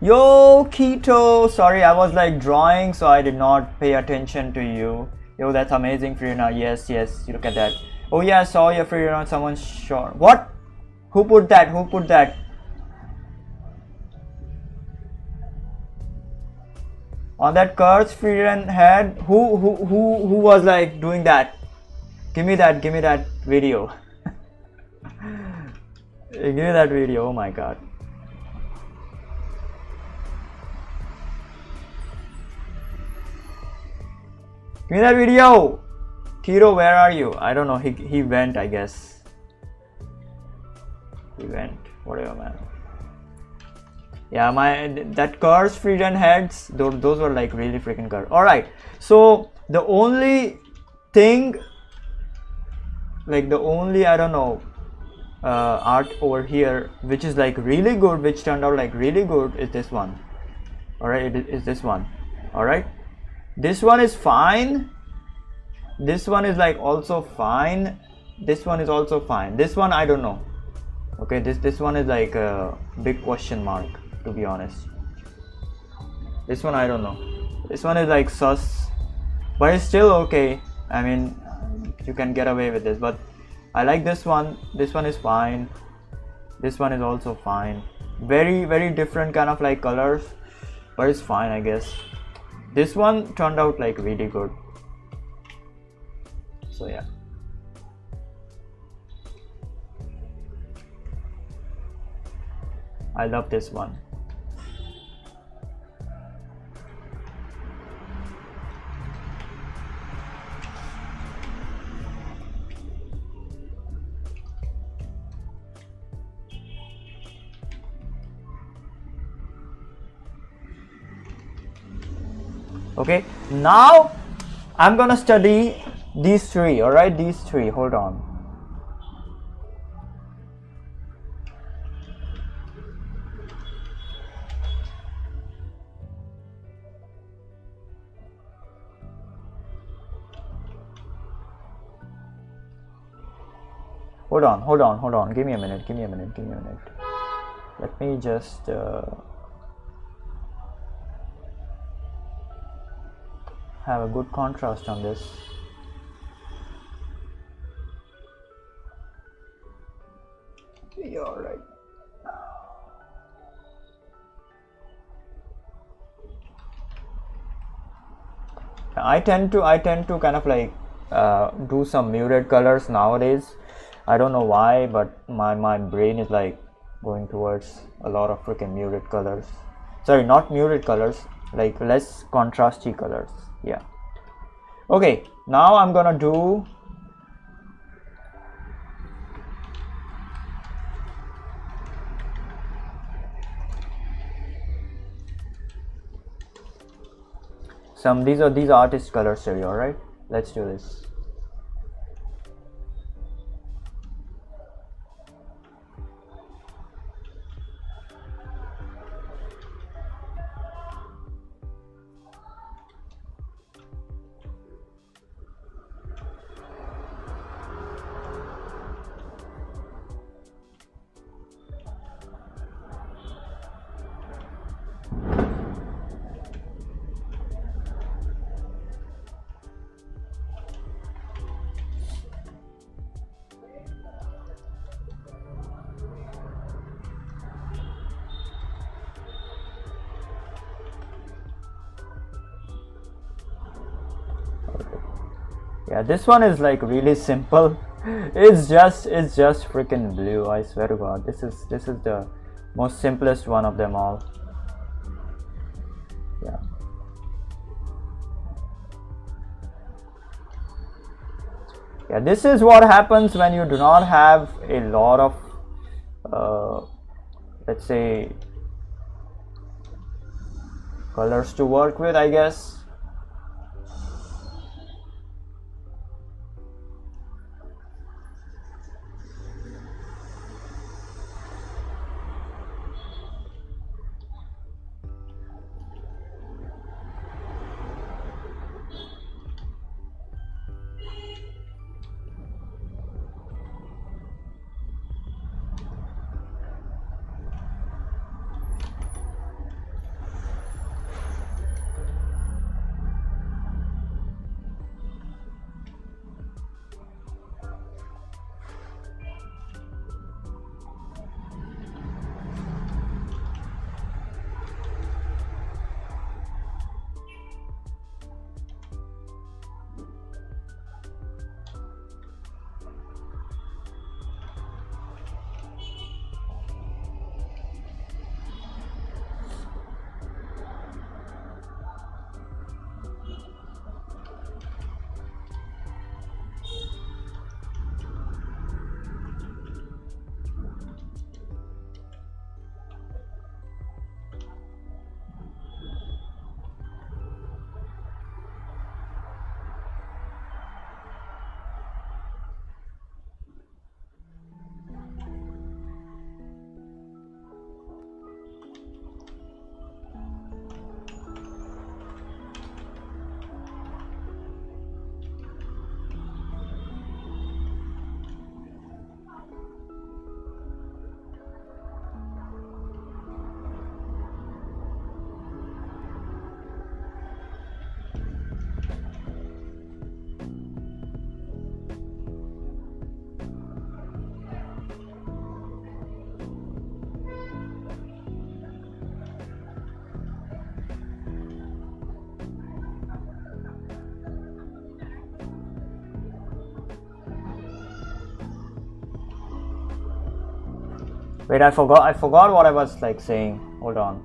Yo, Keto! Sorry, I was like drawing, so I did not pay attention to you. Yo, that's amazing, Firina. Yes, you look at that. Oh yeah, I saw your Firina on someone's short. What? Who put that? Who put that? On that curse Firina head? Who was like doing that? Give me that video. Give me that video. Oh my god. Give me that video. Tiro, where are you? I don't know. He went, I guess. He went. Whatever, man. Yeah, that curse Friedan heads, those were like really freaking curved. All right, so the only thing, like the only, I don't know, art over here which is like really good, which turned out like really good, is this one. All right, it is this one. All right, this one is fine. This one is like also fine. This one is also fine. This one I don't know. Okay, this one is like a big question mark, to be honest. This one I don't know. This one is like sus, but it's still okay. I mean, you can get away with this, but I like this one. This one is fine. This one is also fine. Very different kind of like colors, but it's fine, I guess. This one turned out like really good. So yeah. I love this one. Okay, now I'm gonna study these three. All right, these three. Hold on. hold on, give me a minute. Let me just have a good contrast on this. Yeah, all right. I tend to kind of like do some muted colors nowadays. I don't know why, but my brain is like going towards a lot of freaking muted colors. Sorry, not muted colors, like less contrasty colors. Yeah. Okay, now I'm gonna do some, these are artist colors here, alright? Let's do this. Yeah, this one is like really simple. It's just freaking blue. I swear to God, this is the most simplest one of them all. Yeah. Yeah, this is what happens when you do not have a lot of let's say colors to work with, I guess. Wait, I forgot what I was like saying. Hold on.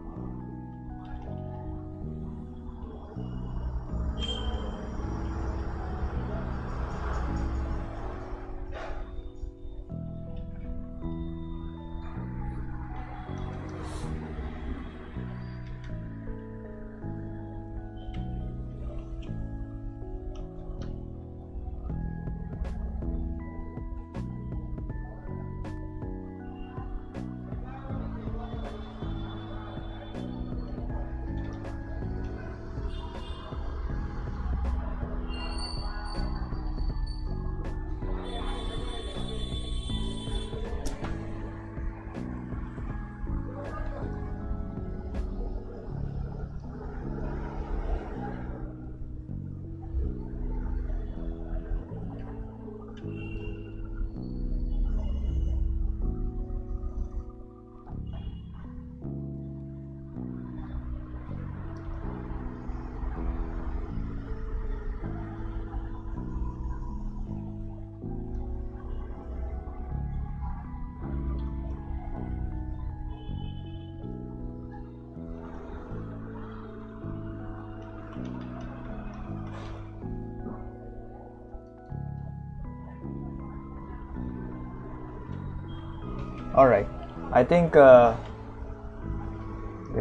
Alright, I think we're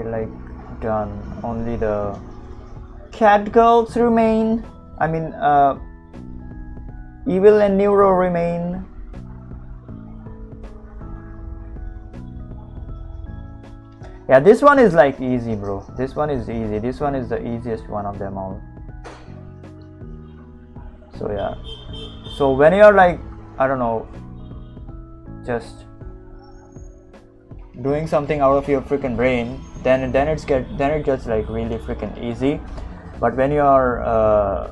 like done. Only the cat girls remain. I mean, Evil and Neuro remain. Yeah, this one is like easy, bro. This one is easy. This one is the easiest one of them all. So yeah. So when you're like, I don't know, just doing something out of your freaking brain, then it gets like really freaking easy. But when you're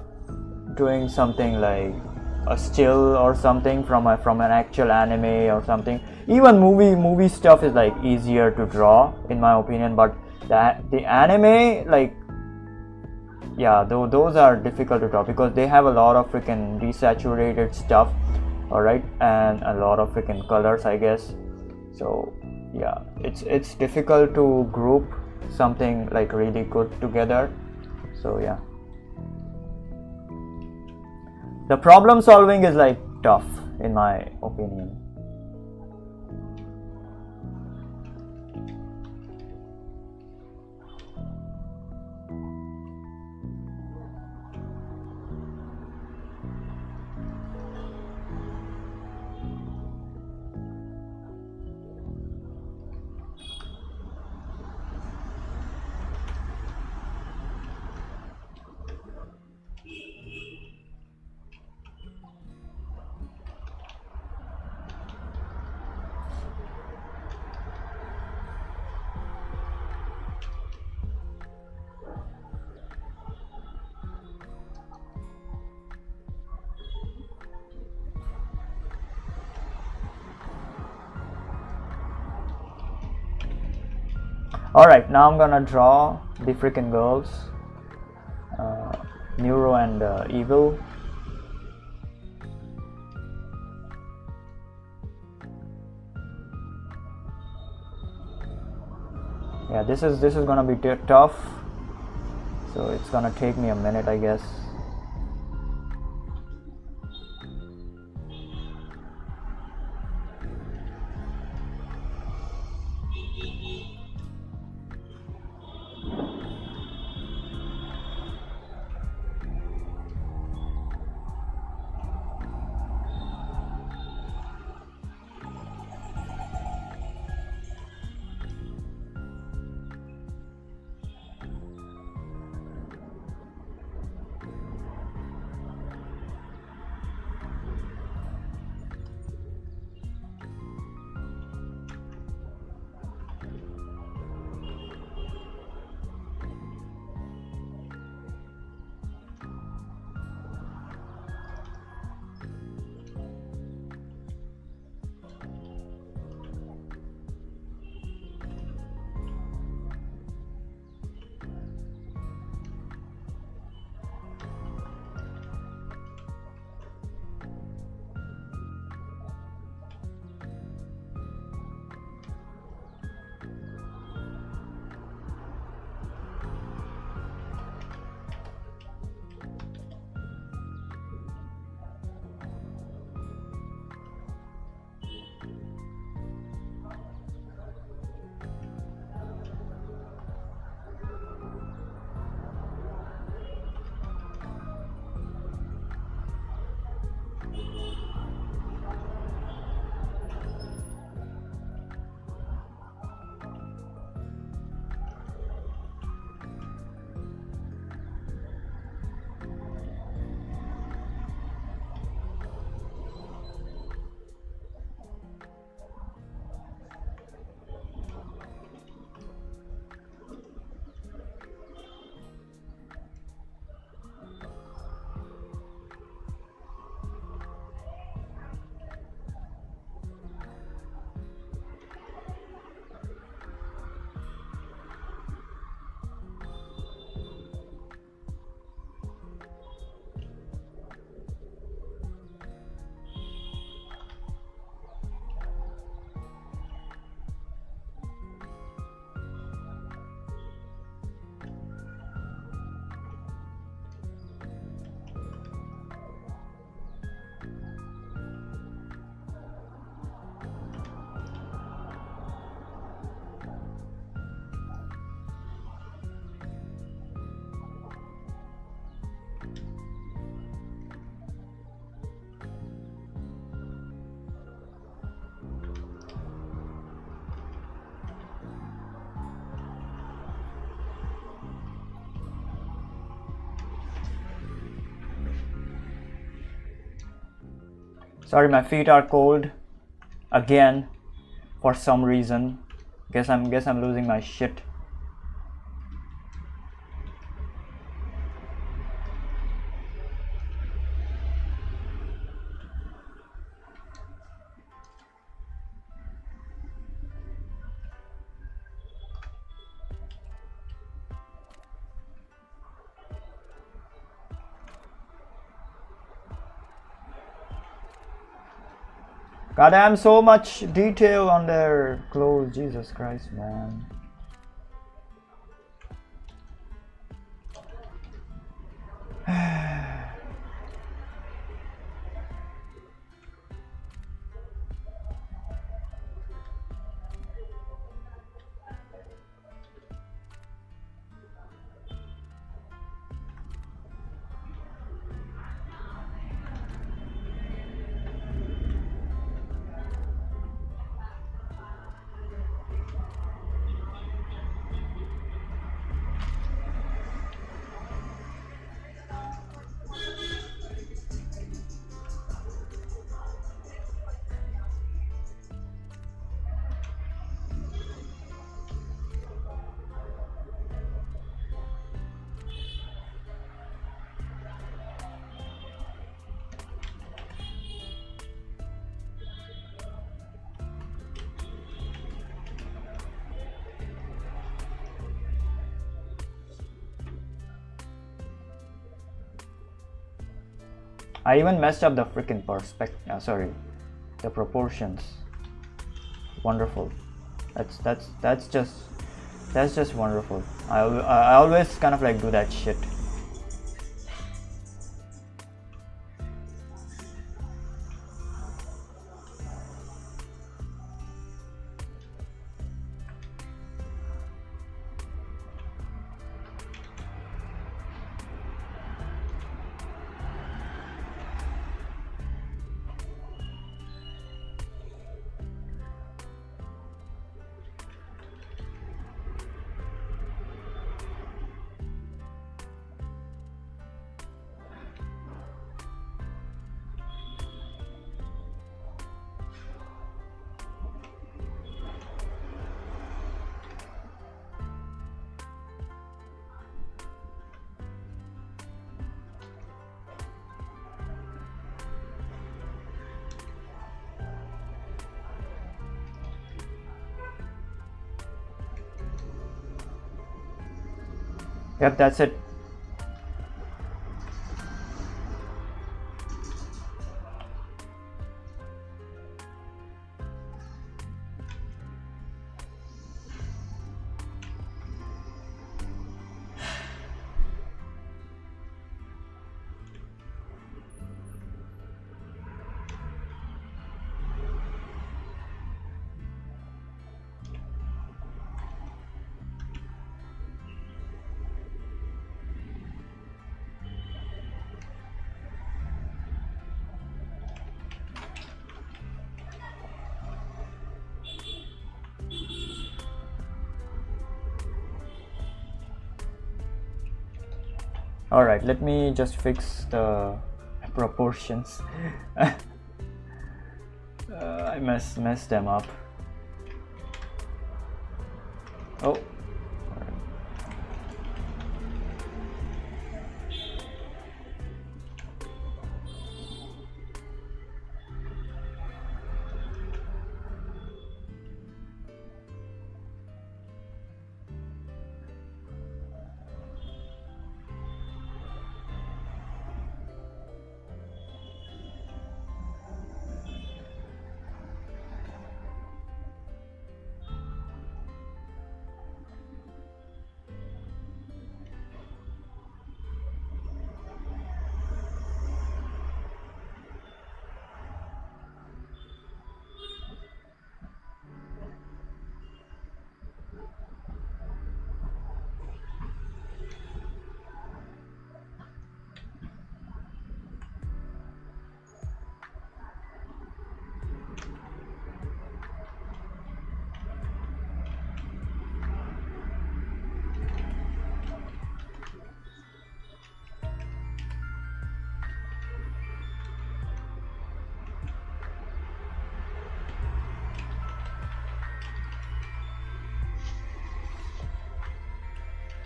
doing something like a still or something from an actual anime or something, even movie stuff is like easier to draw in my opinion. But the anime, like, yeah, those are difficult to draw because they have a lot of freaking desaturated stuff, all right, and a lot of freaking colors, I guess. So yeah, it's difficult to group something like really good together. So yeah, the problem solving is like tough in my opinion. Alright, now I'm gonna draw the freaking girls, Neuro and Evil. Yeah, this is gonna be tough, so it's gonna take me a minute, I guess. Sorry, my feet are cold again for some reason. Guess I'm losing my shit. Goddamn, so much detail on their clothes. Jesus Christ, man. I even messed up the freaking perspective. Sorry, the proportions. Wonderful. That's just wonderful. I always kind of like do that shit. Yep, that's it. Alright, let me just fix the proportions. I messed them up. Oh.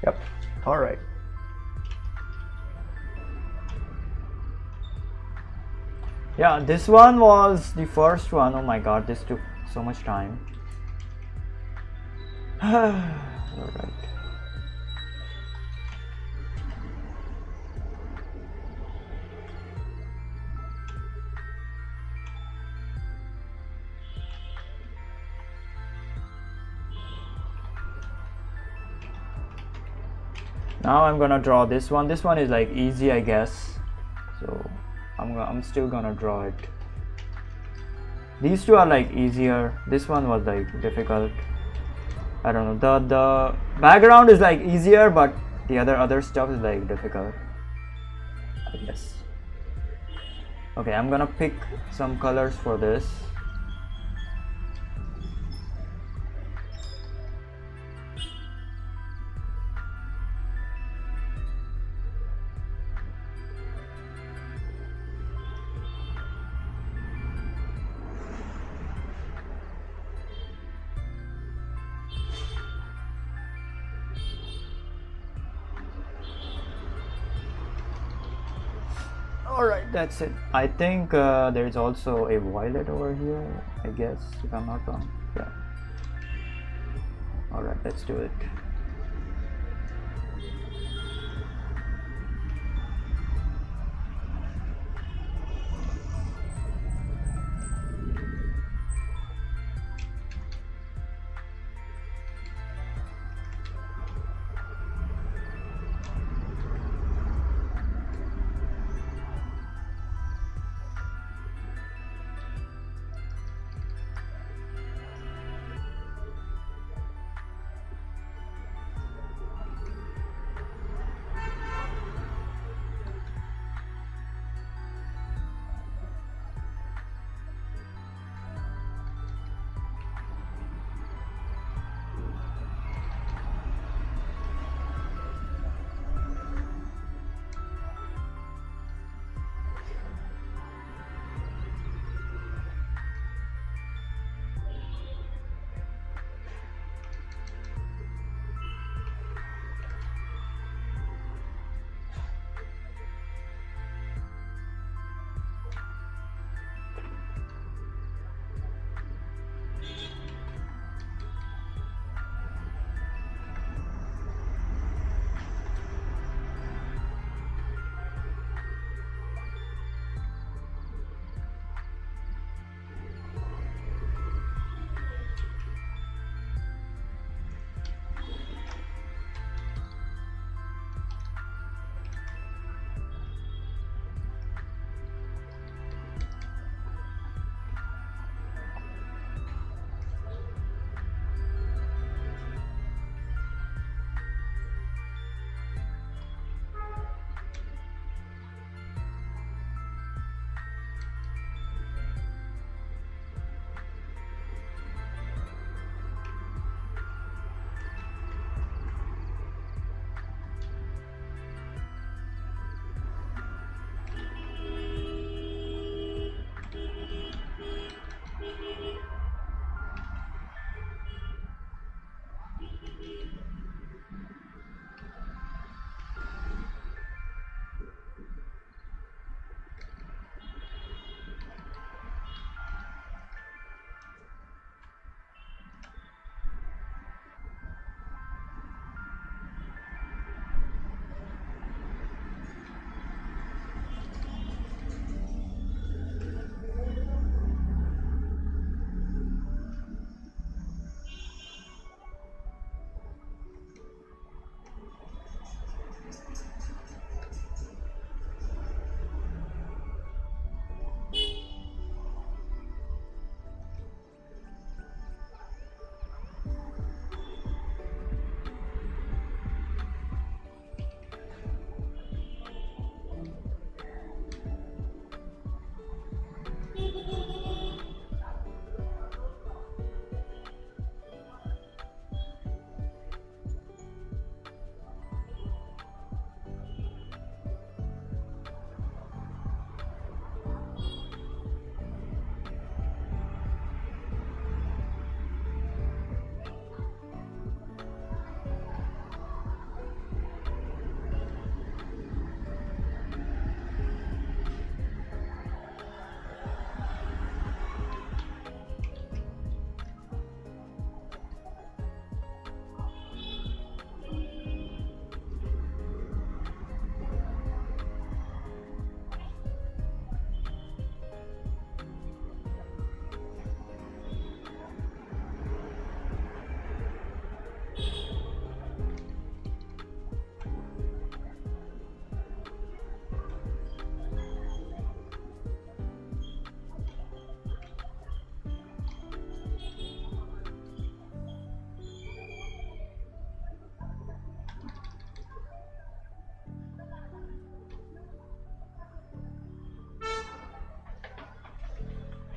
Yep. All right. Yeah, this one was the first one. Oh my god, this took so much time. All right. Now I'm gonna draw this one. This one is like easy, I guess. So I'm still gonna draw it. These two are like easier. This one was like difficult. I don't know. The background is like easier, but the other stuff is like difficult, I guess. Okay, I'm gonna pick some colors for this. Alright, that's it. I think there's also a violet over here, I guess, if I'm not wrong. Yeah. Alright, let's do it.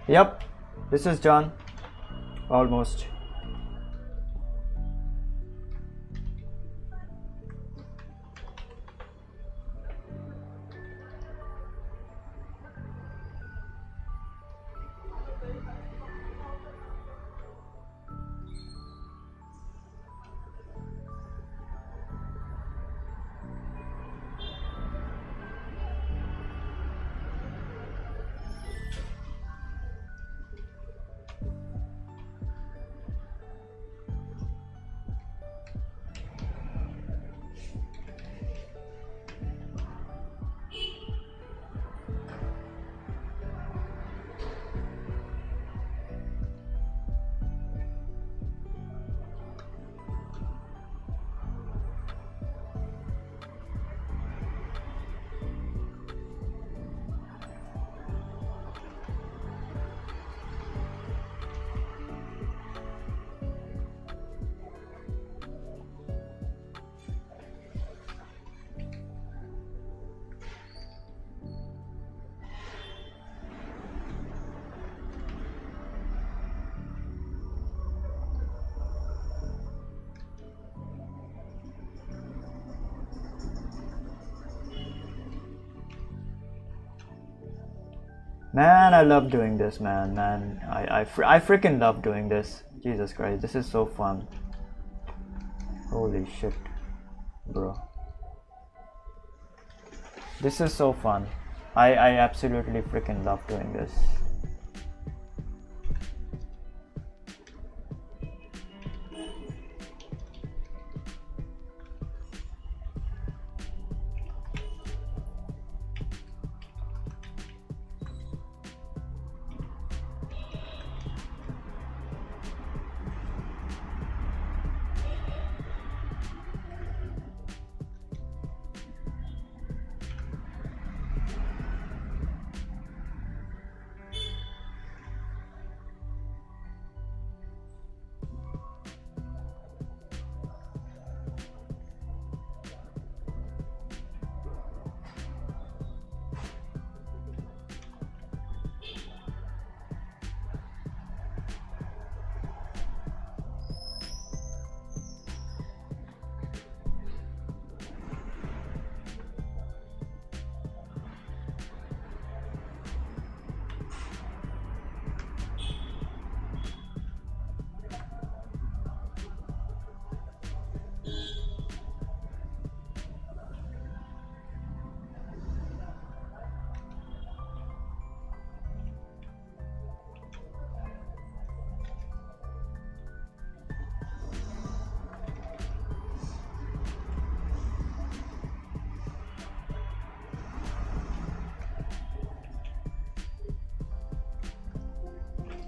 Yep, this is done almost. Man, I love doing this, man. I freaking love doing this. Jesus Christ, this is so fun. Holy shit, bro. This is so fun. I absolutely freaking love doing this.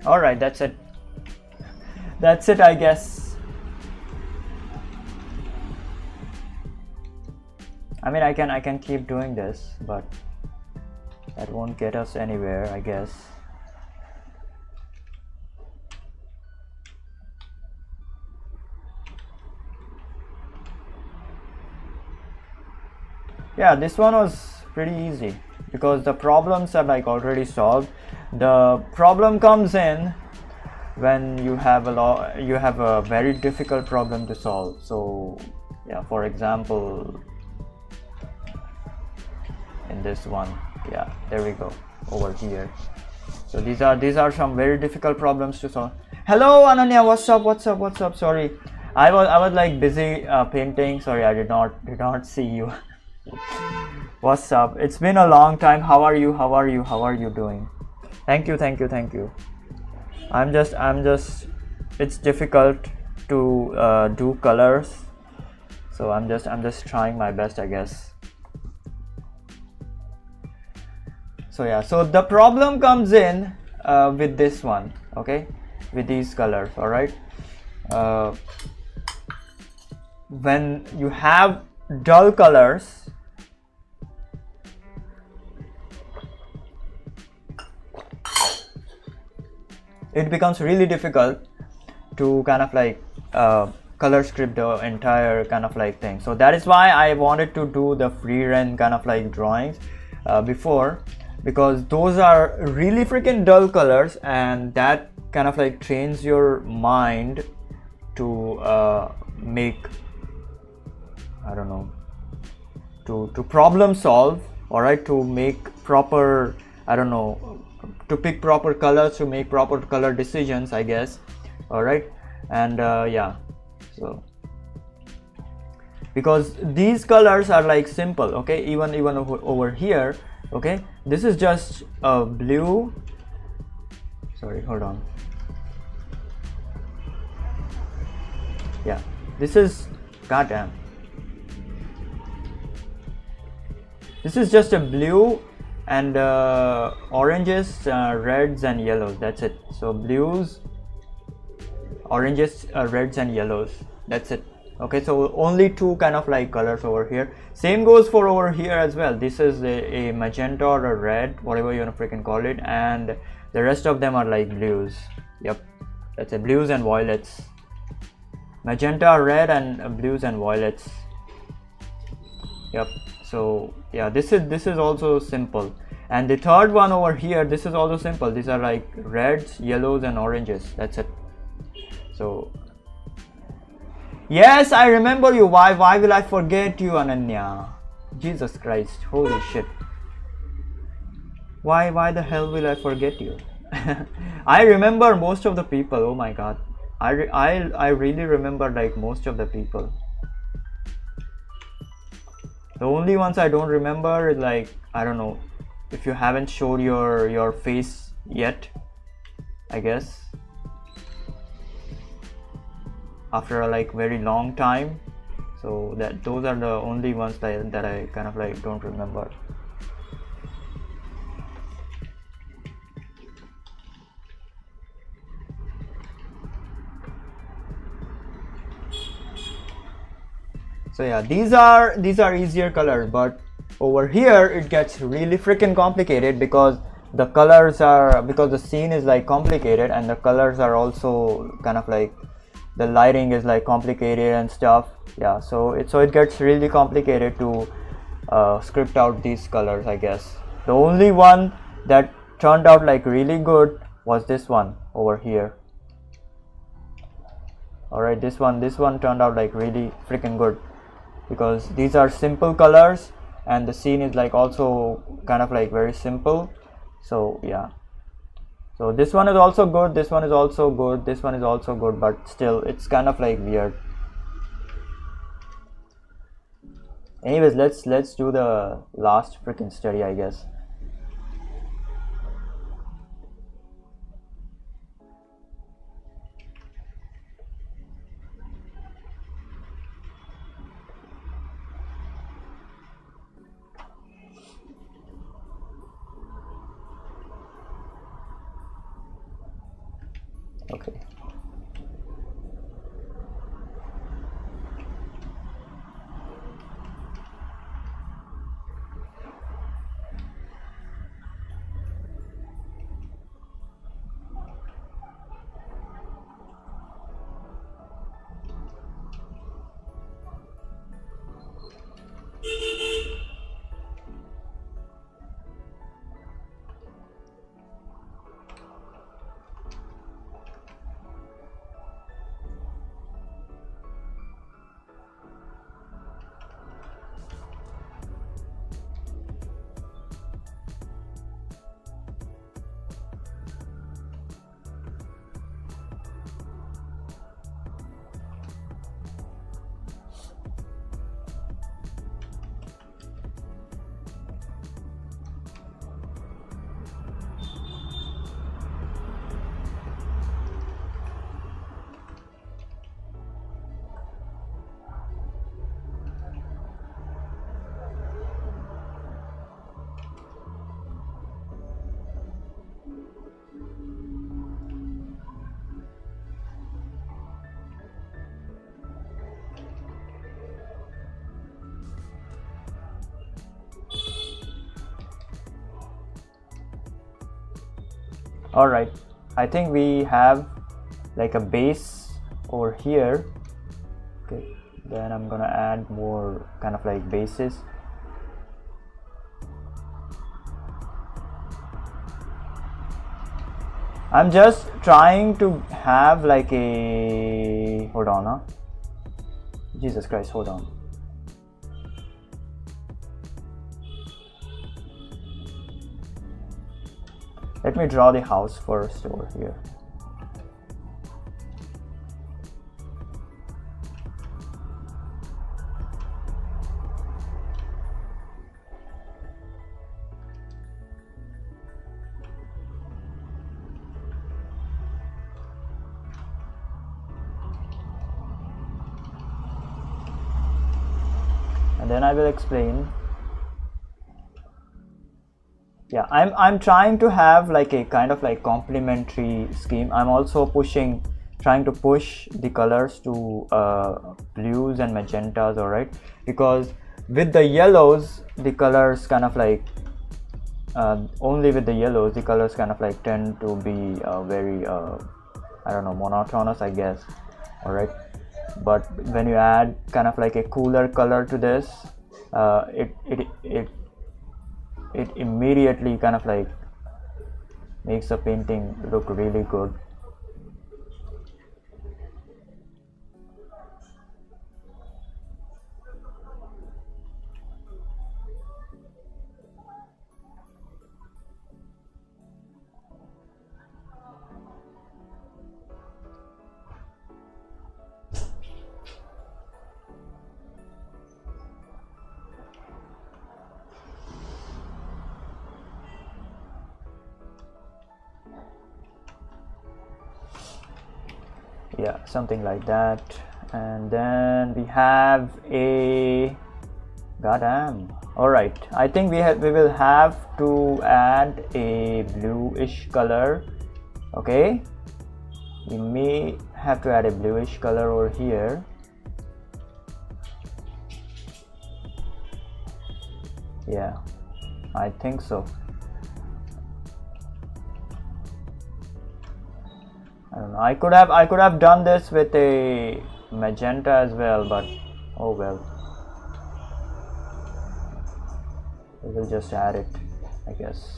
All right, that's it. That's it, I guess. I mean, I can keep doing this, but that won't get us anywhere, I guess. Yeah, this one was pretty easy because the problems are like already solved. The problem comes in when you have a very difficult problem to solve. So yeah, for example, in this one, yeah, there we go, over here. So these are some very difficult problems to solve. Hello Ananya, what's up? Sorry, I was like busy painting. Sorry, I did not see you. What's up? It's been a long time. How are you doing? Thank you. I'm just it's difficult to do colors, so I'm just trying my best, I guess. So yeah, so the problem comes in with this one, okay, with these colors. All right, when you have dull colors, it becomes really difficult to kind of like color script the entire kind of like thing. So that is why I wanted to do the freehand kind of like drawings before, because those are really freaking dull colors, and that kind of like trains your mind to make, I don't know, to problem solve, all right, to make proper, I don't know, to pick proper colors, to make proper color decisions, I guess, all right. And yeah, so because these colors are like simple, okay, even over here, okay, this is just a blue, sorry, hold on, yeah, this is, goddamn, this is just a blue and oranges, reds and yellows, that's it. So blues, oranges, reds and yellows, that's it. Okay, so only two kind of like colors over here. Same goes for over here as well. This is a magenta or a red, whatever you want to freaking call it, and the rest of them are like blues. Yep, that's it, blues and violets, magenta, red, and blues and violets. Yep. So yeah, this is also simple. And the third one over here, this is also simple. These are like reds, yellows and oranges, that's it. So yes, I remember you. Why will I forget you, Ananya? Jesus Christ, holy shit. Why the hell will I forget you? I remember most of the people. Oh my god, I really remember like most of the people. The only ones I don't remember is like, I don't know, if you haven't showed your face yet, I guess, after a like very long time. So that those are the only ones that I kind of like don't remember. So yeah, these are easier colors, but over here it gets really freaking complicated because the colors are, because the scene is like complicated and the colors are also kind of like, the lighting is like complicated and stuff. Yeah, so it gets really complicated to script out these colors, I guess. The only one that turned out like really good was this one over here. All right, this one turned out like really freaking good because these are simple colors and the scene is like also kind of like very simple. So yeah, so this one is also good, this one is also good, this one is also good, but still it's kind of like weird. Anyways, let's do the last freaking study, I guess. Okay. All right, I think we have like a base over here. Okay, then I'm gonna add more kind of like bases. I'm just trying to have like a, hold on, huh? Jesus Christ, hold on. Let me draw the house first over here. And then I will explain. Yeah, I'm trying to have like a kind of like complementary scheme. I'm also trying to push the colors to blues and magentas, all right, because with the yellows the colors kind of like only with the yellows the colors kind of like tend to be very I don't know, monotonous, I guess, all right. But when you add kind of like a cooler color to this, it immediately kind of like makes the painting look really good. Yeah, something like that. And then we have a, goddamn, all right, I think we will have to add a bluish color. Okay, we may have to add a bluish color over here. Yeah, I think so. I don't know, I could have done this with a magenta as well, but oh well, we will just add it, I guess.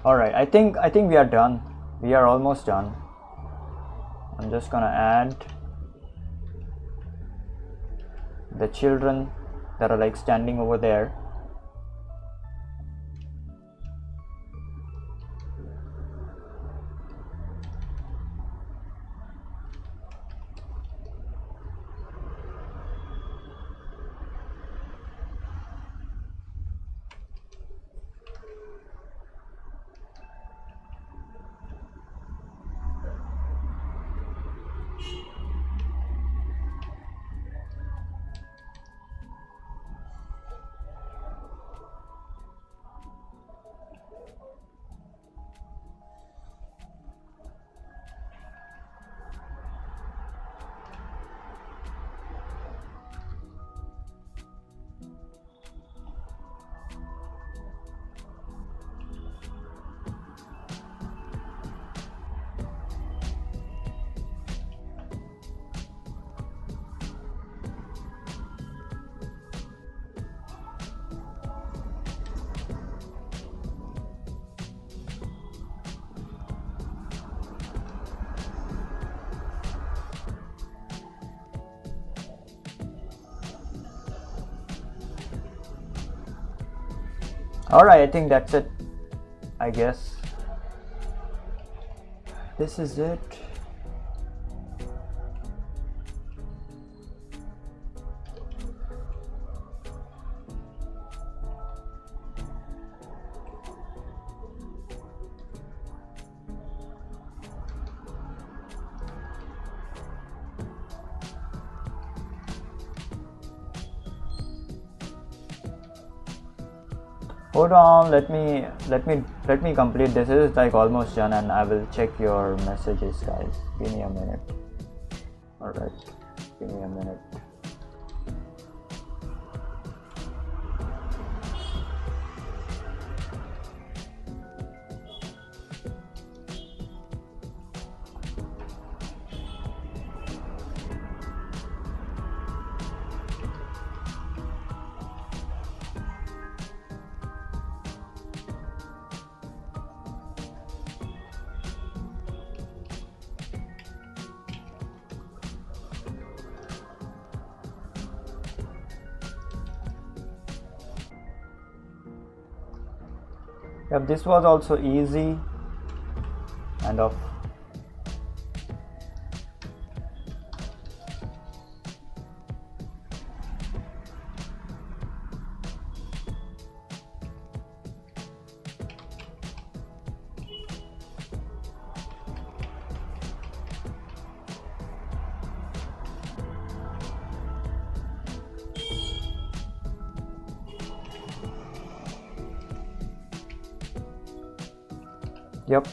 All right, I think we are done. We are almost done. I'm just gonna add the children that are like standing over there. All right, I think that's it. I guess this is it. Hold on, let me complete this. It is like almost done, and I will check your messages, guys. Give me a minute. All right, give me a minute. Yep, this was also easy and of yep.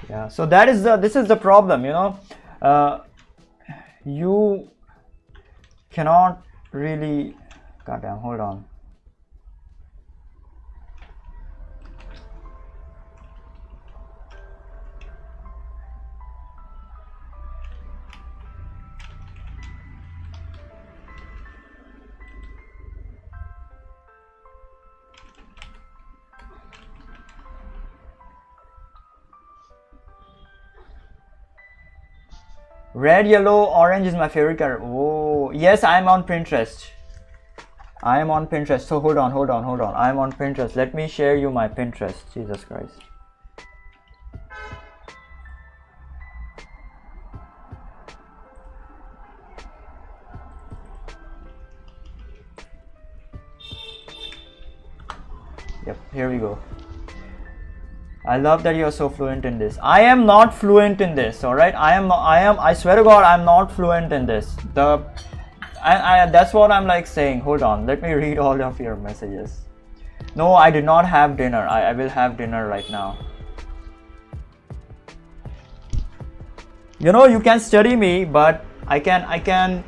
Yeah, so this is the problem, you know. You cannot really, goddamn, hold on. Red, yellow, orange is my favorite color. Oh, yes, I am on Pinterest. I am on Pinterest. So hold on. I am on Pinterest. Let me share you my Pinterest. Jesus Christ. Yep, here we go. I love that you're so fluent in this. I am not fluent in this, all right? I swear to God, I'm not fluent in this. That's what I'm like saying. Hold on, let me read all of your messages. No, I did not have dinner. I will have dinner right now. You know, you can study me, but I can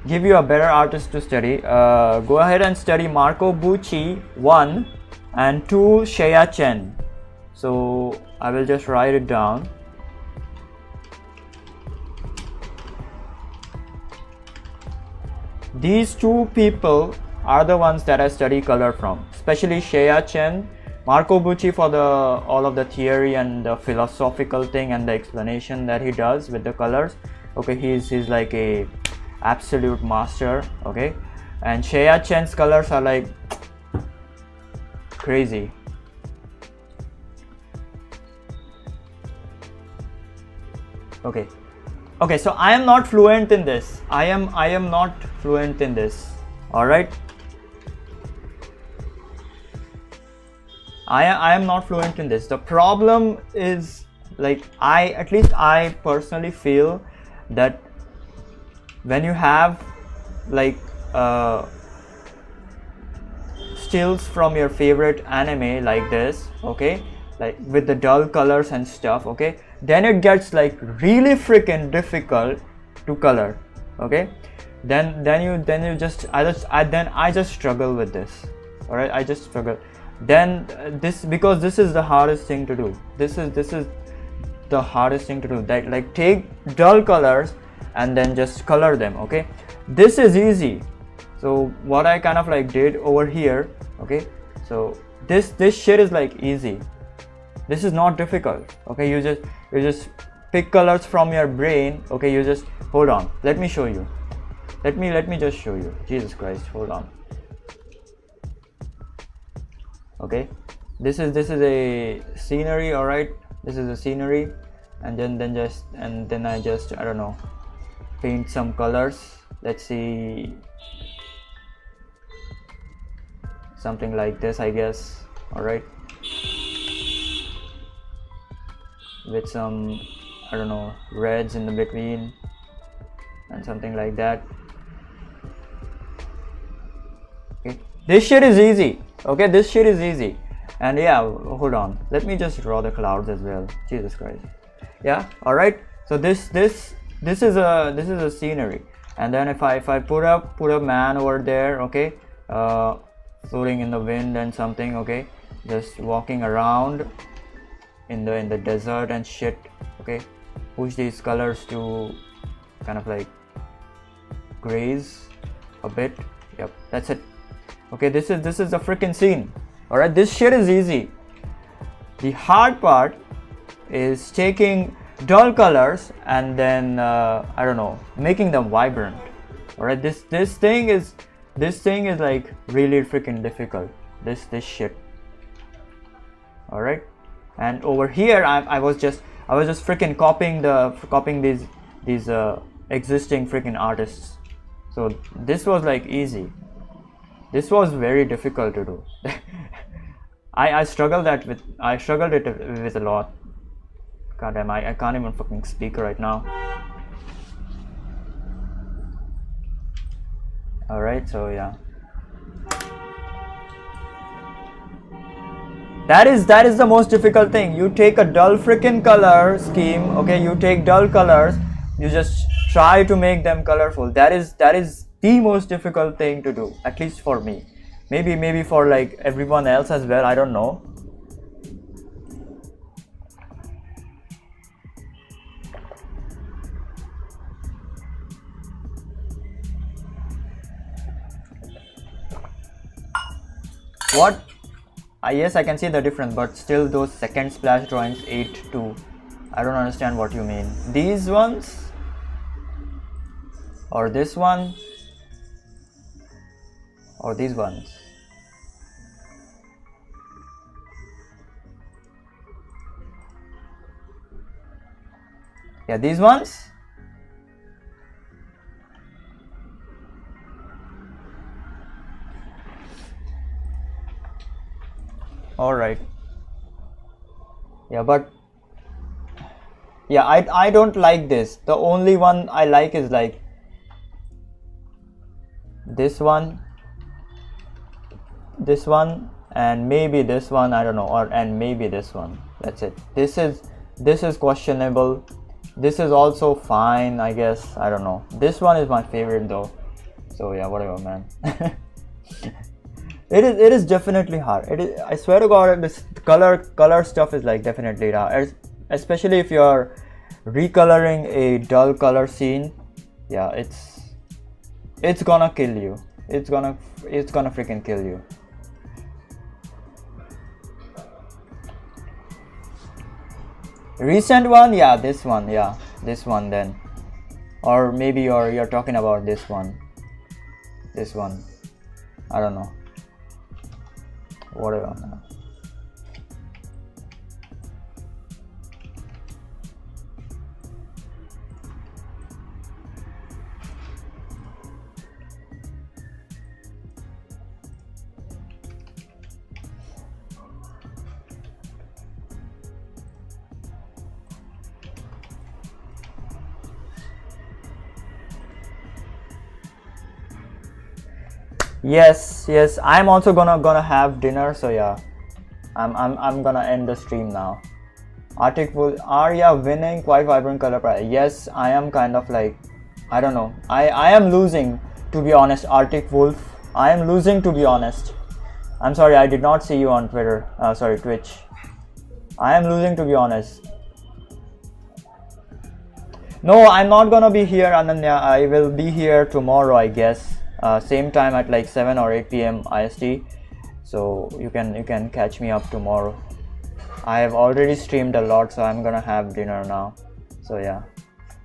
give you a better artist to study. Go ahead and study Marco Bucci 1 and 2 Shea Chen. So I will just write it down. These two people are the ones that I study color from, especially Shea Chen, Marco Bucci for all of the theory and the philosophical thing and the explanation that he does with the colors. Okay, he's like a absolute master. Okay, and Shea Chen's colors are like crazy. Okay, so I am not fluent in this. I am not fluent in this. All right, I am not fluent in this. The problem is, like, at least I personally feel that when you have like stills from your favorite anime like this, okay, like with the dull colors and stuff, okay, then it gets like really freaking difficult to color. Okay, then you just I just struggle with this. All right, I just struggle. Then because this is the hardest thing to do. This is the hardest thing to do. That, like, take dull colors and then just color them. Okay, this is easy. So what I kind of like did over here, okay, so this shit is like easy. This is not difficult. Okay, you just pick colors from your brain. Okay, you just hold on, let me show you. Let me just show you. Jesus Christ, hold on. Okay, this is a scenery. All right, this is a scenery, and then I just, I don't know, paint some colors. Let's see, something like this, I guess. All right, with some, I don't know, reds in the between and something like that. Okay, this shit is easy. Okay, this shit is easy. And yeah, hold on, let me just draw the clouds as well. Jesus Christ. Yeah, all right, so this is a scenery, and then if I put a man over there, okay, floating in the wind and something, okay, just walking around in the desert and shit. Okay, push these colors to kind of like grays a bit. Yep, that's it. Okay, this is a freaking scene. All right, this shit is easy. The hard part is taking dull colors and then I don't know, making them vibrant. All right, this thing is like really freaking difficult. This shit. All right, and over here I was just freaking copying these existing freaking artists. So this was like easy. This was very difficult to do. I struggled it with a lot. God damn, I can't even fucking speak right now. Alright, so yeah. That is the most difficult thing. You take a dull freaking color scheme, okay, you take dull colors, you just try to make them colorful. That is the most difficult thing to do, at least for me. Maybe for like everyone else as well, I don't know. What? Yes, I can see the difference, but still those second splash drawings 8-2. I don't understand what you mean. These ones? Or this one? Or these ones? Yeah, these ones? All right. Yeah, but yeah, I don't like this. The only one I like is like this one, and maybe this one, I don't know, and maybe this one. That's it. This is questionable. This is also fine, I guess. I don't know. This one is my favorite though. So yeah, whatever, man. It is definitely hard. It is, I swear to God, this color stuff is like definitely hard, especially if you're recoloring a dull color scene. Yeah, it's gonna kill you. It's gonna freaking kill you. Recent one, yeah, this one, yeah, this one then, or maybe you're talking about this one. I don't know. Whatever. Yes, I'm also gonna have dinner, so yeah, I'm gonna end the stream now. Arctic Wolf, Arya winning, quite vibrant color palette. Yes, I am kind of like, I don't know, I am losing, to be honest. Arctic Wolf, I am losing, to be honest. I'm sorry, I did not see you on Twitter, sorry, Twitch. I am losing, to be honest. No, I'm not gonna be here, Ananya. I will be here tomorrow, I guess. same time at like 7 or 8 p.m. IST. So you can catch me up tomorrow. I have already streamed a lot, so I'm gonna have dinner now. So yeah.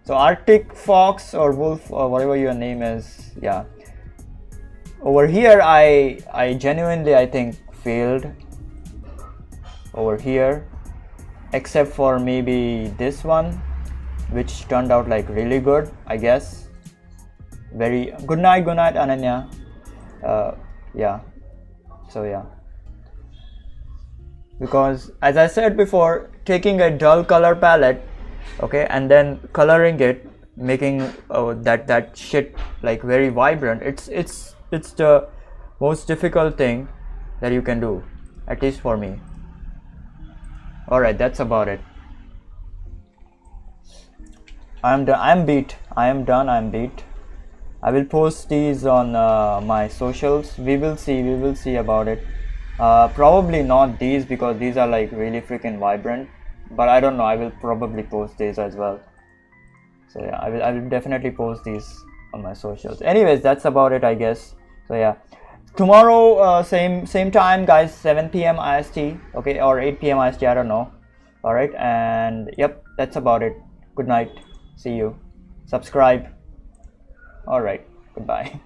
So Arctic Fox or Wolf or whatever your name is, yeah. Over here I genuinely I think failed over here, except for maybe this one, which turned out like really good, I guess. Very good night Ananya. Yeah, so yeah, because as I said before, taking a dull color palette, okay, and then coloring it, making that shit like very vibrant, it's the most difficult thing that you can do, at least for me. All right, that's about it. I'm done. I'm beat. I am done. I'm beat. I will post these on my socials. We will see about it. Probably not these, because these are like really freaking vibrant, but I don't know, I will probably post these as well. So yeah, I will definitely post these on my socials. Anyways, that's about it, I guess. So yeah, tomorrow same time guys, 7 p.m. IST, okay, or 8 p.m. IST, I don't know. All right, and yep, that's about it. Good night, see you, subscribe. All right, goodbye.